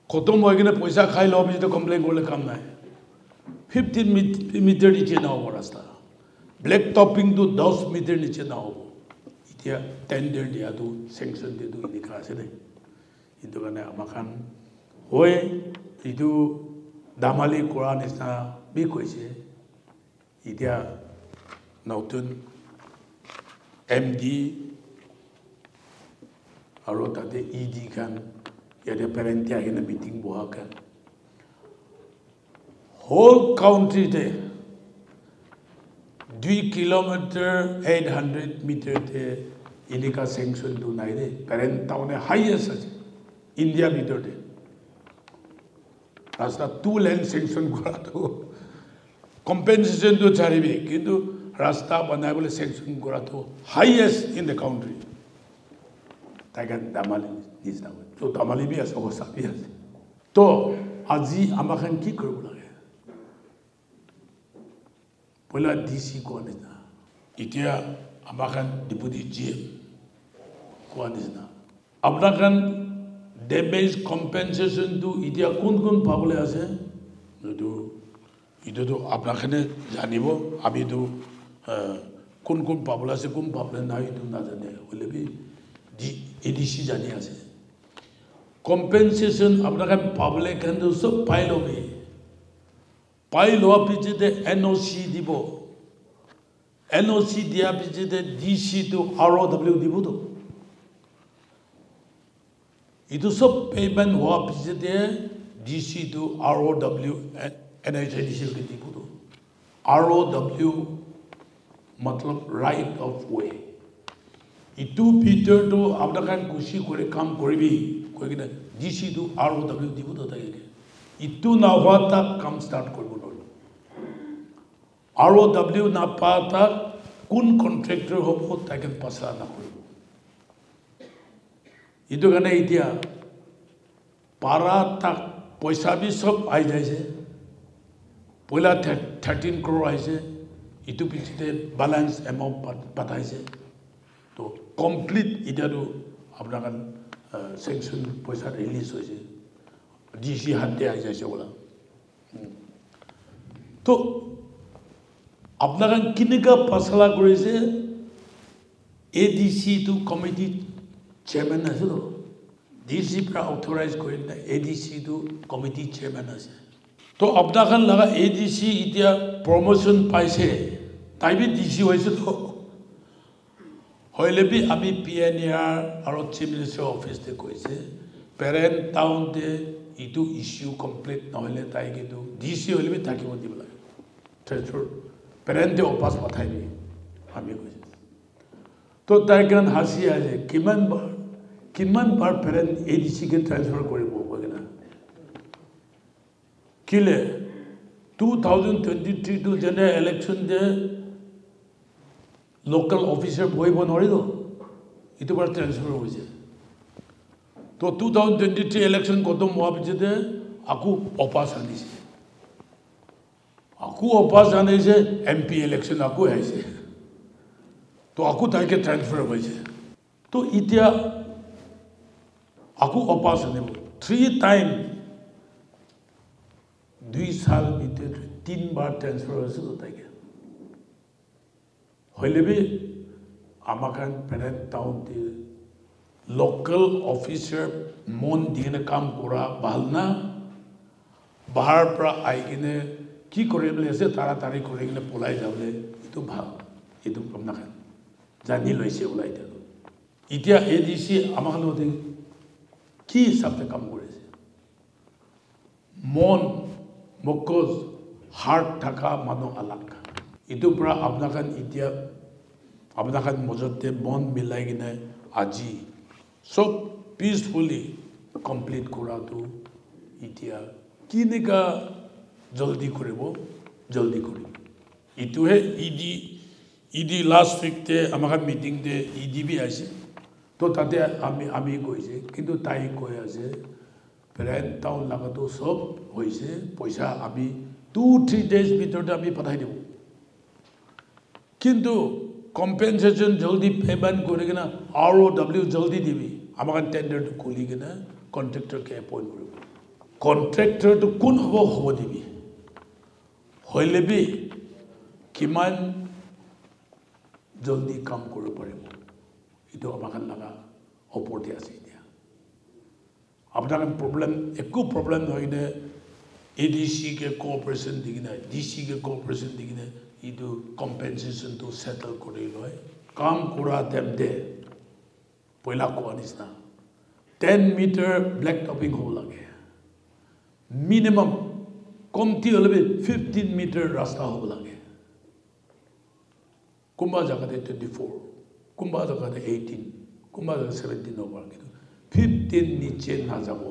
खत्म हो गने पैसा खाइ लो भी तो कंप्लेन करले काम ना 15 मीटर नीचे ना हो रास्ता ब्लैक टॉपिंग तो 10 मीटर नीचे ना हो এতিয়া টেন্ডার দিয়াটো স্যাংশন দিয়াটো লিখা আছে দেই কিন্তু মানে আমাখান হয় ইটো দামালি কৰা নিচিনা বি কৈছে এতিয়া নতুন MD আৰু তাতে ED খান ইয়াতে পেৰেণ্টে আহিনে মিটিং বহা খান হোল কাউন্ট্রিতে 2 kilometer 800 meter थे इनका सैंक्शन तो नहीं दे पेरेंट टाउन है हाईएस्ट है इंडिया भीतर थे रास्ता 2 लेन सैंक्शन करा तो कंपेंसेशन तो चारी भी किंतु रास्ता बनाए बोले सैंक्शन करा तो हाईएस्ट इन द कंट्री ताकि दामाली निजना हो तो दामाली भी ऐसा हो सकती है तो आजी आमाखन की करो लगे पहला DC को निजना इतिया आमाखन डिप्टी GM को निजना अपना कन डैमेज कंपेंसेशन तो इतिया कौन पाबले आसे इतो तो अपना कने जानिबो अभी तो कौन पाबले आसे कौन पाबले नहीं तो ना जाने बोले भी ADC जाने आसे कंपेंसेशन अपना कन पाबले कन तो सब पाइलो में पाइलो पीछे दे NOC दिबो NOC दिया पीछे दे DC तो ROW दिबो तो इतो सब पेमेंट हुआ पीछे दे DC तो ROW NHIDC के दिबो तो ROW मतलब राइट ऑफ वे इतो भीतर तो अपना कान खुशी करे काम करबी कोई कि DC तो ROW दिबो तो ताके इतो ना हुआ तक काम स्टार्ट करबो ROW ना पाता कौन कॉन्ट्रैक्टर हो बहुत ताकि पसला ना हो इतो गने इतिया पारा तक पैसा भी सब आई जाए से पहला 13 करोड़ आई से इतो पीछे बैलेंस अमाउंट बताई से तो कंप्लीट इधर तो अपना का सैंक्शन पैसा रिलीज हो से DC हाथे आई जाए से बोला तो अपना किनेका पसला करेছে ADC तो कमिटी चेयरमैन আছে তো DC পৰা অথৰাইজ কৰি না ADC তো কমিটি চেয়ারম্যান আছে তো अपना খান লাগা ADC ইতিয়া প্রমোশন পাইছে তাই বি DC হইছে তো হইলে বি আমি PNR আৰু চিফ মিনিষ্টাৰ অফিস তে কৈছে পেৰেন্ট টাউন তে ইটো ইস্যু কমপ্লিট নহলে তাই কিন্তু DC হইলে বি থাকিব দিব লাগে ট্ৰেন্সফাৰ পেৰেণ্টে অপাছ পঠাই দিয়ে আমি কৈছোঁ তো তাৰ কাৰণ হাসি আছে কিমান বাৰ পেৰেণ্ট ADC-কে ট্ৰেন্সফাৰ কৰিব কৈ না কিলে 2023 to general election যে local officer বহিব নোৱাৰিব ইটো বাৰ ট্ৰেন্সফাৰ হৈছে তো 2023 election খতম হোৱাৰ পিছতে আকৌ অপাছ আনিছে MP election আকৌ আহিছে তো আকৌ তাইকে ট্ৰেন্সফাৰ হৈছে তো এতিয়া আকৌ অপাছ আনিব 3 টাইম 2 সাল ভিতৰত 3 বাৰ ট্ৰেন্সফাৰ হৈছে তো তাইকে হইলেবি আমাকান পেৰেণ্ট টাউনতে local officer মন দিনে কাম কৰা ভাল না বাহাৰ পৰা আইকিনে কি কৰিবলৈ আছে তাড়াতাড়ি কৰি কিনে পলাই যাবলৈ এইটো ভাল এইটো আপোনাক জানি লৈছে ওলাই দিল এতিয়া ADC আমাক নতে কি হিচাপে কাম কৰিছে মন মগজ হাৰ্ট থকা মানুহ আলাক এইটো পৰা আপোনাক এতিয়া আপোনাক মজতে মন মিলাই কিনে আজি সব পিসফুলি কমপ্লিট কৰাটো এতিয়া কিনেকা জলদি কৰিব ইটোহে ইডি লাষ্ট উইকতে আমাৰ মিটিংতে ইডিবি আছে তো তাতে আমি কৈছে কিন্তু তাই কৈ আছে পেৰেণ্ট টাউন লাগাটো সব হৈছে পইচা আমি 2-3 days ভিতৰতে আমি পঠাই দিব কিন্তু compensation জলদি পেমেন্ট কৰি কিনা ROW জলদি দিবি আমাক টেন্ডাৰটো খুলি কিনা কন্ট্ৰাক্টৰকে এপইন্ট কৰিব কন্ট্ৰাক্টৰটো কোন হ'ব দিবি হইলেবি কিমান জলদি কাম কৰিব পাৰিব ইটো আমাক লাগা অপৰটি আছে এতিয়া আপোনাৰ প্ৰবলেম একো প্ৰবলেম নহয় নে ADC কে কোঅপাৰেচন দি কিনা DC কে কোঅপাৰেচন দি কিনা ইটো কম্পেনসেশন তো সেটল কৰি লয় কাম কৰা দেম দে পইলা কোৱা নিচিনা 10 মিটাৰ ব্লেক টপিং হ'ব লাগে মিনিমাম কমতি হলে 15 মিটাৰ ৰাস্তা হ'ব লাগে কোনবা জাগাতে 24 কোনবা জাগাতে 18 কোনবা জাগাতে 17 হ'ব কিন্তু 15 নিচে না যাব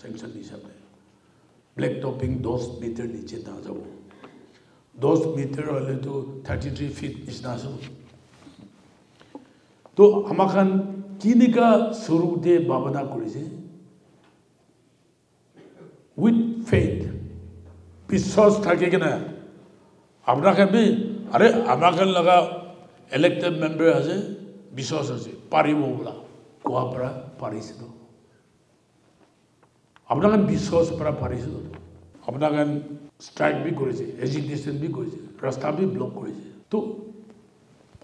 সেকশন হিচাপে ব্লেক টপিং 10 মিটাৰ নিচে না যাব 10 মিটাৰ হলে তো 33 ফিট ইসনা আছে তো আমাখান কিনিকা শুরুতে ভাবনা করেছে উইথ ফেথ বিশ্বাস থাকে কিনা আপনাকে আমি আরে আমাকে লাগা ইলেক্টেড মেম্বার আছে বিশ্বাস আছে পারিব বলা কোয়া পৰা পাৰিছিল আপনাকে বিশ্বাস পৰা পাৰিছিল আপনাকে স্ট্রাইক भी করেছে এজিটেশন भी করেছে রাস্তা भी ব্লক করেছে তো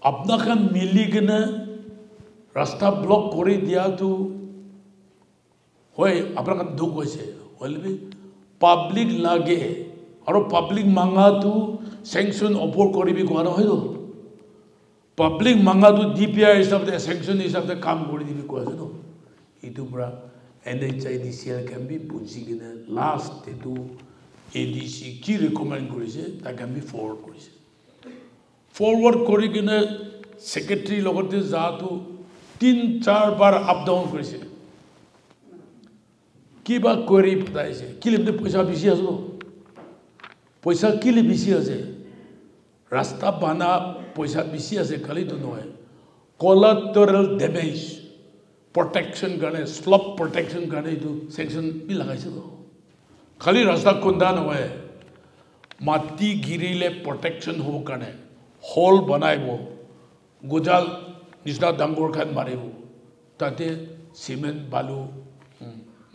আপনাকে মিলি কিনা রাস্তা ব্লক করে দিয়া তো হয় আপনাকে দুঃখ হয়েছে হলে পাবলিক লাগে আর পাবলিক মাঙ্গা তো স্যাংশন অপর করবি কোয়া নহয় তো পাবলিক মাঙ্গা তো DPR হিসাবে স্যাংশন হিসাবে কাম করে দিবি কোয়া আছে তো ইটো পুরা NHIDCL can be বুঝি কিনা লাস্ট এটো ADC কি রেকমেন্ড করেছে তাকে আমি ফরওয়ার্ড করেছে ফরওয়ার্ড করে কিনা সেক্রেটারি লগতে যাতো 3-4 বার আপ ডাউন করেছে কিবা কোয়েরি পঠাইছে কিলে পয়সা বেশি আছে পয়সা কিলে বেশি আছে রাস্তা বানা পয়সা বেশি আছে খালি তো নয় কোলাটারাল ড্যামেজ প্রটেকশন কারণে স্লপ প্রটেকশন কারণে তো সেকশন বি লাগাইছে তো খালি রাস্তা খুন্দা নয় মাটি গিরিলে প্রটেকশন হব কারণে হল বনাইব গোজাল নিচনা ডাঙ্গর খান মারিব তাতে সিমেন্ট বালু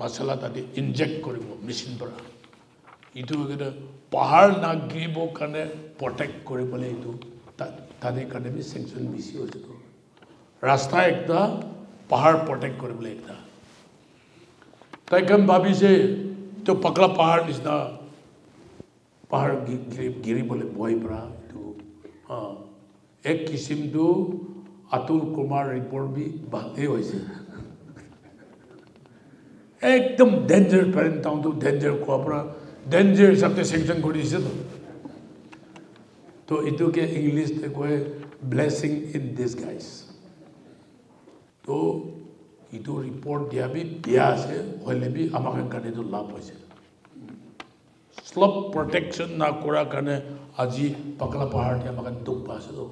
মশলা তাতে ইনজেক্ট কৰিব মেশিন পৰা ইটো পাহাড় না গিৰিব কাৰণে প্ৰটেক্ট কৰিবলৈ ইটো তাতে কাৰণে বি সেকশন বেছি হৈছে তো ৰাস্তা একটা পাহাড় প্ৰটেক্ট কৰিবলৈ একটা তাই কাম ভাবিছে তো পাকলা পাহাড় নিচনা পাহাড় গিৰিবলৈ ভয় পৰা ইটো এক কিসিমটো अतुल कुमार रिपोर्ट भी भाले होइसे एकदम डेंजर पेरेंट टाउन तो डेंजर कोपरा डेंजर सबते सेक्शन को दिसे तो তো এটোকে ইংলিশে কয় ব্লেসিং ইন ডিসগাইজ তো ইটো রিপোর্ট দিয়া বি বিয়া আছে হইলে বি আমাক কাৰণে তো লাভ হৈছে স্লপ প্ৰটেকশ্যন না কৰা কাৰণে আজি পাকলা পাহাড় দিয়া আমাক দুখ পাছে তো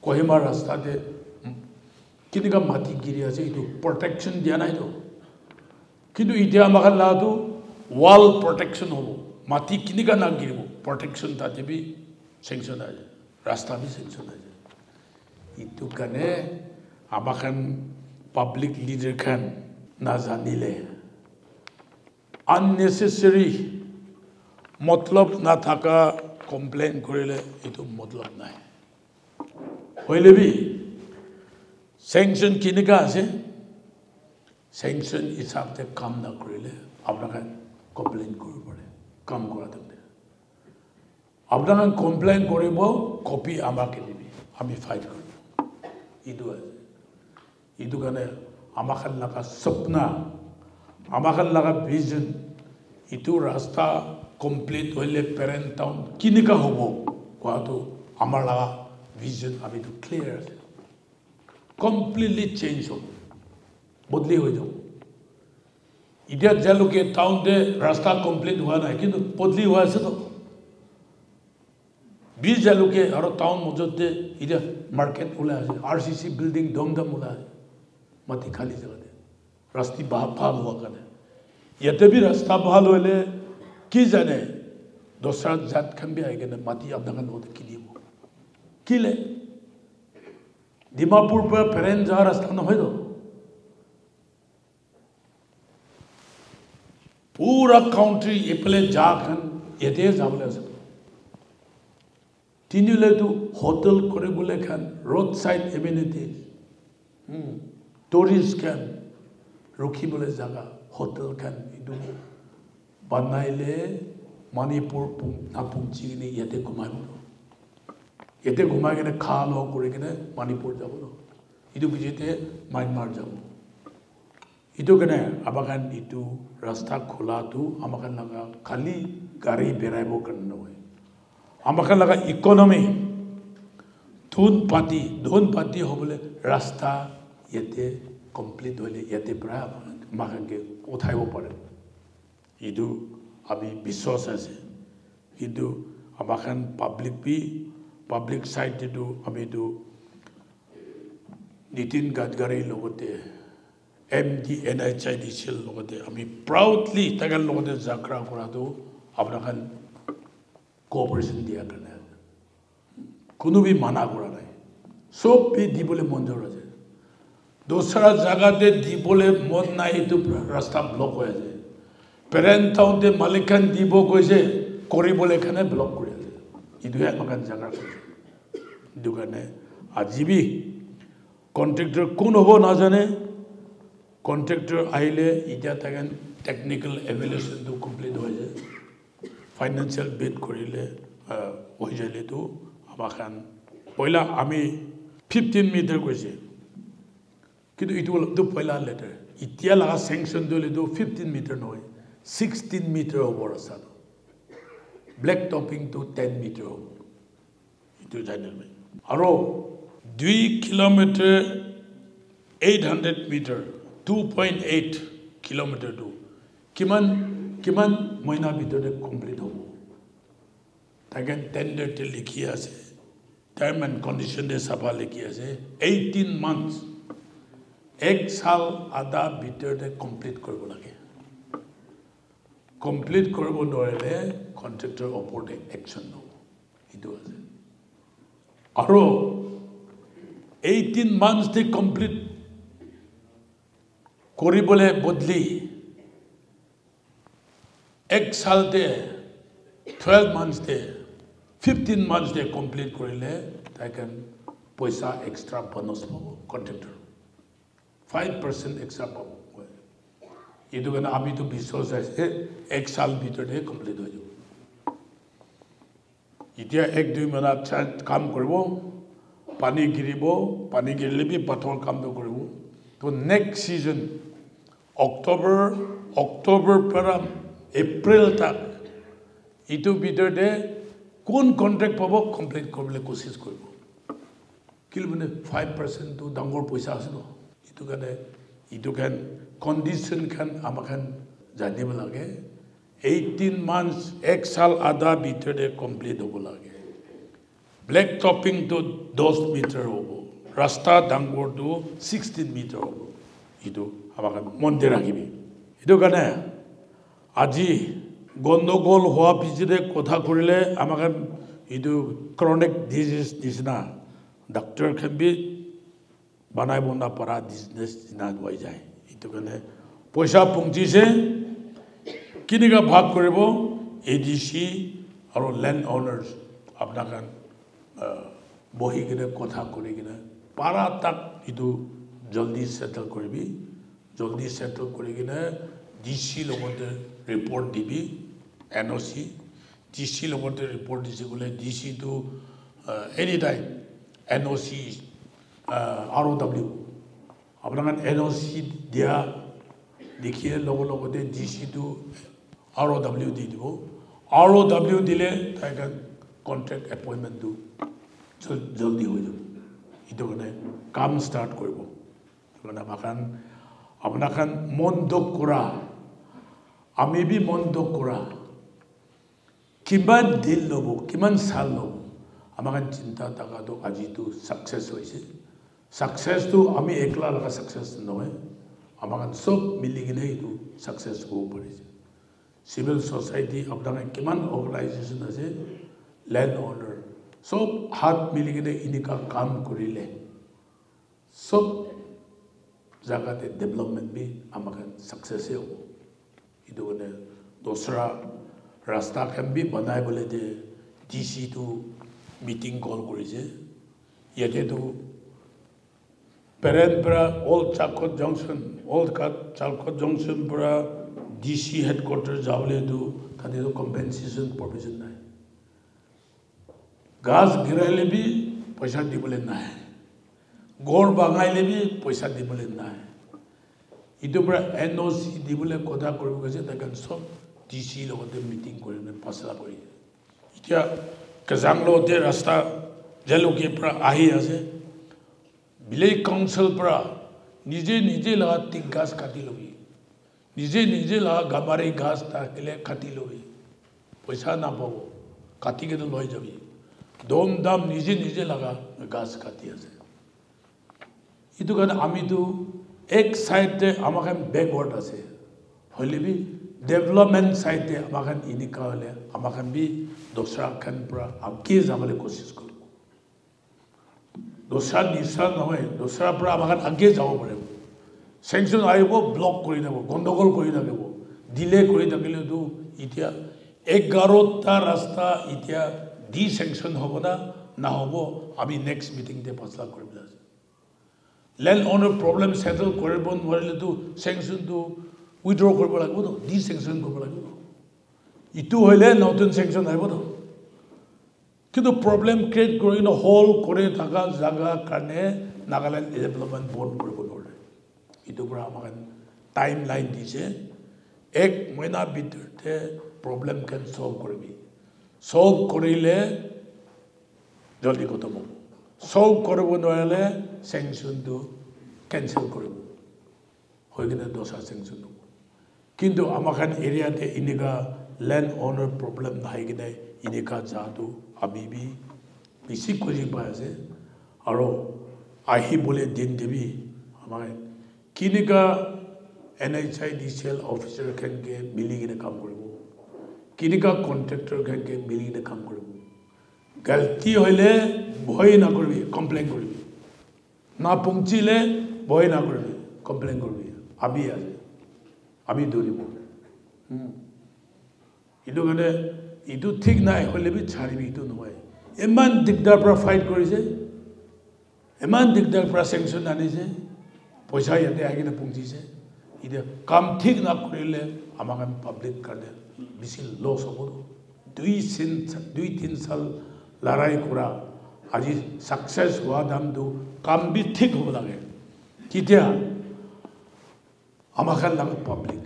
কহিমা ৰাস্তাতে কিনিকা মাটি গিৰি আছে ইটো প্ৰটেকশ্যন দিয়া নাই তো কিন্তু ইতিয়া আমাক লাটো ওয়াল প্রটেকশন হবো মাটি কিনিকা না গিরিব প্রটেকশন তাতে বি সেংশন আছে রাস্তা বি সেংশন আছে ইটো কানে আমাখান পাবলিক লিডার খান না জানিলে আননেসেসারি মতলব না থাকা কমপ্লেন করিলে ইটো মতলব নাই হইলে বি সেংশন কিনিকা আছে সেংশন হিসাবতে কাম না করিলে আপনার কমপ্লেন করব পারে কাম করা থাকতে আপনার কমপ্লেন করব কপি আমাকে দিবি আমি ফাইট করব ইটো আছে ইটো কারণে আমাখান লাগা স্বপ্না আমাখান লাগা ভিজন ইটো রাস্তা কমপ্লিট হইলে প্যারেন্ট টাউন কিনিকা হব কোয়াটো আমার লাগা ভিজন আমি তো ক্লিয়ার আছে কমপ্লিটলি চেঞ্জ হব বদলি হয়ে যাব ইতিয়া যেলোকে টাউনতে রাস্তা কমপ্লিট হওয়া নাই কিন্তু বদলি হওয়া আছে তো বি যেলোকে আর টাউন মধ্যে ইতিয়া মার্কেট ওলাই আছে আরসিসি বিল্ডিং দমদম ওলাই আছে মাটি খালি জায়গাতে রাস্তা ভাল হওয়ার কারণে ইয়াতে বি রাস্তা ভাল হইলে কি জানে দোসরা জাত খান বি আইগেনে মাটি আপনার মধ্যে কিনিব কিলে ডিমাপুর পৰা ফেৰেন যাওয়া রাস্তা নহয় তো पूरा काउंट्री एपले जाखन यते जाबले আছে তিনিলে তো হোটেল করে বলে খান রোড সাইড এমিনিটিজ টুরিস্ট খান রুখি বলে জায়গা হোটেল খান ইদু বানাইলে মণিপুর নাপুংচি নি यते ঘুমাইব यते ঘুমাই কেনে খালো করে কেনে মণিপুর যাব ইদু বিজেতে মায়ানমার যাব ইটো কেনে আবাগান ইটো রাস্তা খোলা তো আমাকান লাগা খালি গাড়ি বেরাইব কারণে নয় আমাকান লাগা ইকোনমি ধন পাতি হবলে রাস্তা ইয়াতে কমপ্লিট হইলে ইয়াতে প্রায় আমাকানকে উঠাইব পারে ইটো আমি বিশ্বাস আছে কিন্তু আমাকান পাব্লিক সাইড তো আমি তো নীতিন গাডকাৰীৰ লগতে MDNHIDCL লগতে আমি প্ৰাউডলি তাগাৰ লগতে যাত্ৰা কৰাটো আপোনাক কোঅপাৰেশ্যন দিয়া কাৰণে কোনো বি মানা কৰা নাই সব বি দিবলৈ মঞ্জুৰ আছে দোসৰা জায়গাতে দিবলৈ মন নাই এইটো ৰাস্তা ব্লক হৈ আছে পেৰেণ্ট টাউনতে মালিকান দিব কৈছে কৰিবলৈ কাৰণে ব্লক কৰি আছে ইটোৱে আমাক জাগা কৰিছে ইটো কাৰণে আজি বি কন্ট্রাক্টর কোন হব না জানে কন্ট্রাক্টর আইলে ইটা থাকেন টেকনিক্যাল এভালুয়েশন তো কমপ্লিট হয়ে যায় ফাইনান্সিয়াল বিড করিলে হয়ে যাইলে তো আমাখান পয়লা আমি 15 মিটার কইছে কিন্তু ইটো তো পয়লা লেটার ইতিয়া লাগা স্যাংশন দিলে তো 15 মিটার নয় 16 মিটার হব রাস্তা ব্ল্যাক টপিং তো 10 মিটার হব ইটো জানেন আর 2 কিলোমিটার 800 মিটার 2.8 কিলোমিটার তো কিমান মহিনা ভিতরে কমপ্লিট হব তাকে টেন্ডারতে লিখি আছে টার্ম এন্ড কন্ডিশন দে সাফা লিখি আছে 18 মান্থস এক সাল আধা ভিতরে কমপ্লিট করব লাগে কমপ্লিট করব নইলে কন্ট্রাক্টর ওপরে অ্যাকশন হব ইটো আছে আর 18 মান্থস দে কমপ্লিট করিবলে বদলি এক সাল দে 12 মান্থস দে 15 মান্থস দে কমপ্লিট করিলে তাকে পয়সা এক্সট্রা বোনাস পাব কন্ট্রাক্টর 5% এক্সট্রা পাব এটো কেন আমি তো বিশ্বাস আছে এক সাল ভিতরে কমপ্লিট হয়ে যাব ইতিয়া 1-2 মাস কাম করব পানি গিরিব পানি গিরলে বি পাথর কাম করব তো নেক্সট সিজন অক্টোবর পৰা এপ্ৰিল তক ইটো ভিতৰে কোন কন্ট্ৰাক্ট পাব কমপ্লিট কৰিবলৈ কোচিছ কৰিব কিল মানে 5% তো ডাঙৰ পইচা আছে ন ইটো খান কন্ডিশন খান আমাখান জানিব লাগে 18 months এক সাল আধা ভিতরে কমপ্লিট হ'ব লাগে ব্ল্যাক টপিং তো 10 মিটার হ'ব রাস্তা ডাঙৰ তো 16 মিটাৰ হ'ব ইটো আমাখান মনে ৰাখিবি ইটো কাৰণে আজি গণ্ডগোল হোৱা পিছতে কথা কৰিলে আমাখান ইটো ক্ৰনিক ডিজিজ নিচিনা ডাক্তৰ খান বি বানাই বনা পৰা বিজনেস না হৈ যায় ইটো কাৰণে পইচা পঞ্চিছে কিনিকা ভাগ কৰিব এডিসি আৰু ল্যান্ড ওনাৰ্স আপোনাখান বহি কিনে কথা কৰি কিনে পাৰা তাক ইটো জলদি সেটেল কৰিবি জলদি সেটেল কৰি কিনে ডিসি লগতে রিপোর্ট দিবি এনওসি ডিসি লগতে রিপোর্ট দিছে বলে ডিসি তো এনি টাইম এনওসি আরওডব্লিউ আপনার এনওসি দিয়া দেখিয়ে লগতে ডিসি তো আরওডব্লিউ দি দিব আরওডব্লিউ দিলে তাই কন্ট্রাক্ট এপয়েন্টমেন্ট তো জলদি হয়ে যাব এটা মানে কাম স্টার্ট করব মানে আপনার মন দুখ করা আমি বি মন দুখ করা কিমান দিন লব কিমান সাল লব আমার চিন্তা থাকা তো আজি তো সাকসেস হয়েছে সাকসেস তো আমি একলা লাগা সাকসেস নয় আমার সব মিলি কিনে এইটো সাকসেস হব পাৰিছে সিভিল সোসাইটি আপনার কিমান অর্গানাইজেশন আছে ল্যান্ড ওনার সব হাত মিলি কিনে ইনিকা কাম করিলে সব জায়গাতে ডেভেলপমেন্ট বি আমাকে সাকসেস হব ইটো মানে দোসরা রাস্তা খান বি বনাই বলে যে ডিসি তো মিটিং কল করেছে ইয়াতে তো পেরেনপরা ওল্ড চাকত জংশন ওল্ড চাকত জংশন পৰা ডিসি হেডকোয়ার্টার যাবলে তো তাতে তো কম্পেনসেশন প্রভিজন নাই গাছ গিরাইলে বি পয়সা দিবলে নাই গড় বাঙাইলে বি পয়সা দিবলে নাই ইটো পৰা এনওসি দিবলে কথা কৰিব গৈছে তাকে সব ডিসি লগতে মিটিং কৰি ফসলা কৰি এতিয়া কাজাংলতে ৰাস্তা জেলুকে পৰা আহি আছে ভিলেজ কাউন্সিল পৰা নিজে নিজে লাগা টিক গাছ কাটি লবি নিজে নিজে লাগা গামাৰি গাছ থাকিলে কাটি লবি পয়সা নাপাব কাটি কেনে লৈ যাবি দম দাম নিজে নিজে লাগা গাছ কাটি আছে ইটো কাৰণে আমি তো এক সাইডে আমাকে ব্যাকওয়ার্ড আছে হলে বি ডেভেলপমেন্ট সাইডে আমাকে ইনিকা হলে আমাকে বি দোসরা খান পুরা আগে যাবলে কোশিশ করব দোসরা নিশা নহয় দোসরা পুরা আমাকে আগে যাব পারে স্যাংশন আইব ব্লক করে দেব গন্ডগোল করে থাকিব ডিলে করে থাকিলে তো ইতিয়া 11টা রাস্তা ইতিয়া ডি স্যাংশন হব না হব আমি নেক্সট মিটিং তে ফসলা করব ল্যান্ড ওনার প্রবলেম সেটেল কৰিব নোৱাৰিলে তো স্যাংশন তো উইথড্ৰ কৰিব লাগিব তো ডি স্যাংশন কৰিব লাগিব ইটো হইলে নতুন স্যাংশন আহিব তো কিন্তু প্ৰবলেম ক্ৰিয়েট কৰি ন হোল কৰে থাকা জায়গা কাৰণে নাগাল্যান্ড ডেভেলপমেন্ট বোৰ্ড কৰিব নোৱাৰে ইটো পৰা আমাক টাইম লাইন দিছে 1 মহিনা ভিতৰতে প্ৰবলেম কেন সলভ কৰিবি সলভ কৰিলে জলদি খতম হ'ব সলভ কৰিব নোৱাৰিলে স্যাংশন তো ক্যান্সেল কৰিব হৈ কিনে দোসা স্যাংশন হ'ব কিন্তু আমাখান এরিয়াতে ইনিকা ল্যান্ড ওনার প্রবলেম নাই কিনে ইনিকা যাতো আমি বি বেশি খুঁজি পাই আছে আৰু আহিবলে দিন দেবি আমাৰ কিনিকা NHIDCL অফিসাৰ খানকে মিলি কিনে কাম কৰিব কিনিকা কন্ট্ৰাক্টৰ খানকে মিলি কিনে কাম কৰিব গলতি হইলে ভয় না করবি কমপ্লেন করবি না পৌঁছিলে ভয় না করবি কমপ্লেন করবি আমি আছে আমি দৌড়ব ইটো কাৰণে ইটো ঠিক নাই হলে বি ছাড়িবি ইটো নহয় ইমান দিগদাৰ পৰা ফাইট কৰিছে ইমান দিগদাৰ পৰা স্যাংশন আনিছে পয়সা ইয়াতে আহি কিনে পৌঁছিছে এতিয়া কাম ঠিক না কৰিলে আমাক পাব্লিক কাৰণে বেছি লছ হ'ব 2-3 সাল লড়াই করা আজি সাকসেস হওয়া দাম তো কাম বি ঠিক হব লাগে কিতিয়া আমাখান লাগে পাব্লিক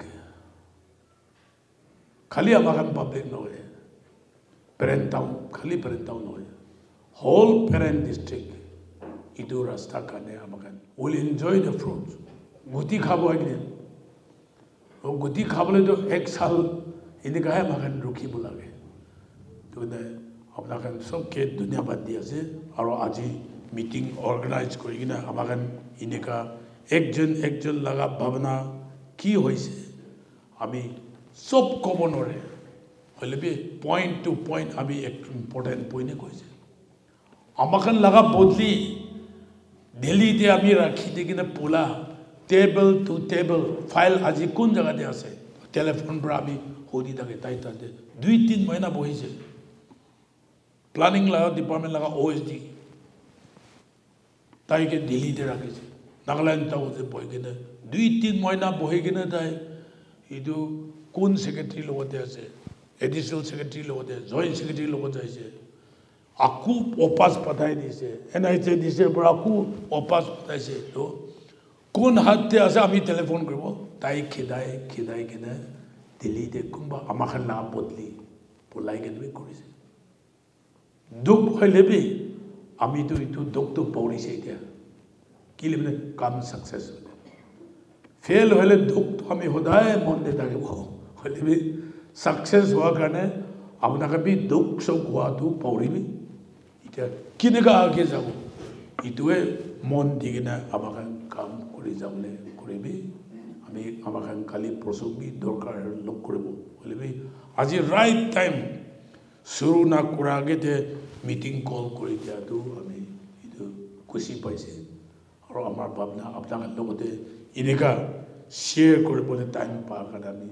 খালি আমাখান পাব্লিক নহয় Parent town, khali parent town hoy. Whole parent district. Itu rasta kane amakan will enjoy the fruits. Guti khabo agni. O guti khabole to ek sal indika hai makan rukhi bulage. To ne apna kan sob ke dunya bad diya ase aro aji meeting organize kori kina amakan indika ekjon laga bhavna ki hoise ami sob kobo nore hole bi point to point ami ek important point e koise amakan laga bodli Delhi te ami rakhi de kina pula table to table file aji kun jaga de ase telephone pra ami hodi thake tai tate 2-3 mahina bohise planning laga department laga OSD tai ke Delhi te rakhise Nagaland ta ose boy kina 2-3 mahina bohi kina tai idu kun secretary logote ase additional secretary logote joint secretary logote ase aku opas patai dise NIH dise per aku opas patai se to kun hatte ase ami telephone koribo tai khidai kina Delhi de kumba amakhan na bodli polai ke dui korise duk hoile bi ami to itu duk to pauri se dia kilimne kam success fail hoile duk to ami hodai mon de thakebo hoile bi success hoa karone apnaka bi duk sob hoa tu pauri bi কিনেকা আগে যাব ইটোৱে মন দিগিনা আমাখান কাম কৰি যাবলে কৰিবি আমি আমাখান কালি প্ৰসংগী দৰকাৰ লগ কৰিব বলিবি আজি ৰাইট টাইম শুৰু না কৰা আগেতে মিটিং কল কৰি দিয়াটো আমি ইটো খুশি পাইছে আৰু আমাৰ ভাৱনা আপোনালোকৰ লগতে এনেকা শ্বেয়াৰ কৰিবলৈ টাইম পাৰ কাৰণে আমি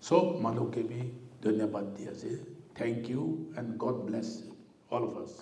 সব মানুহকে বি ধন্যবাদ দি আছে thank you and God bless all of us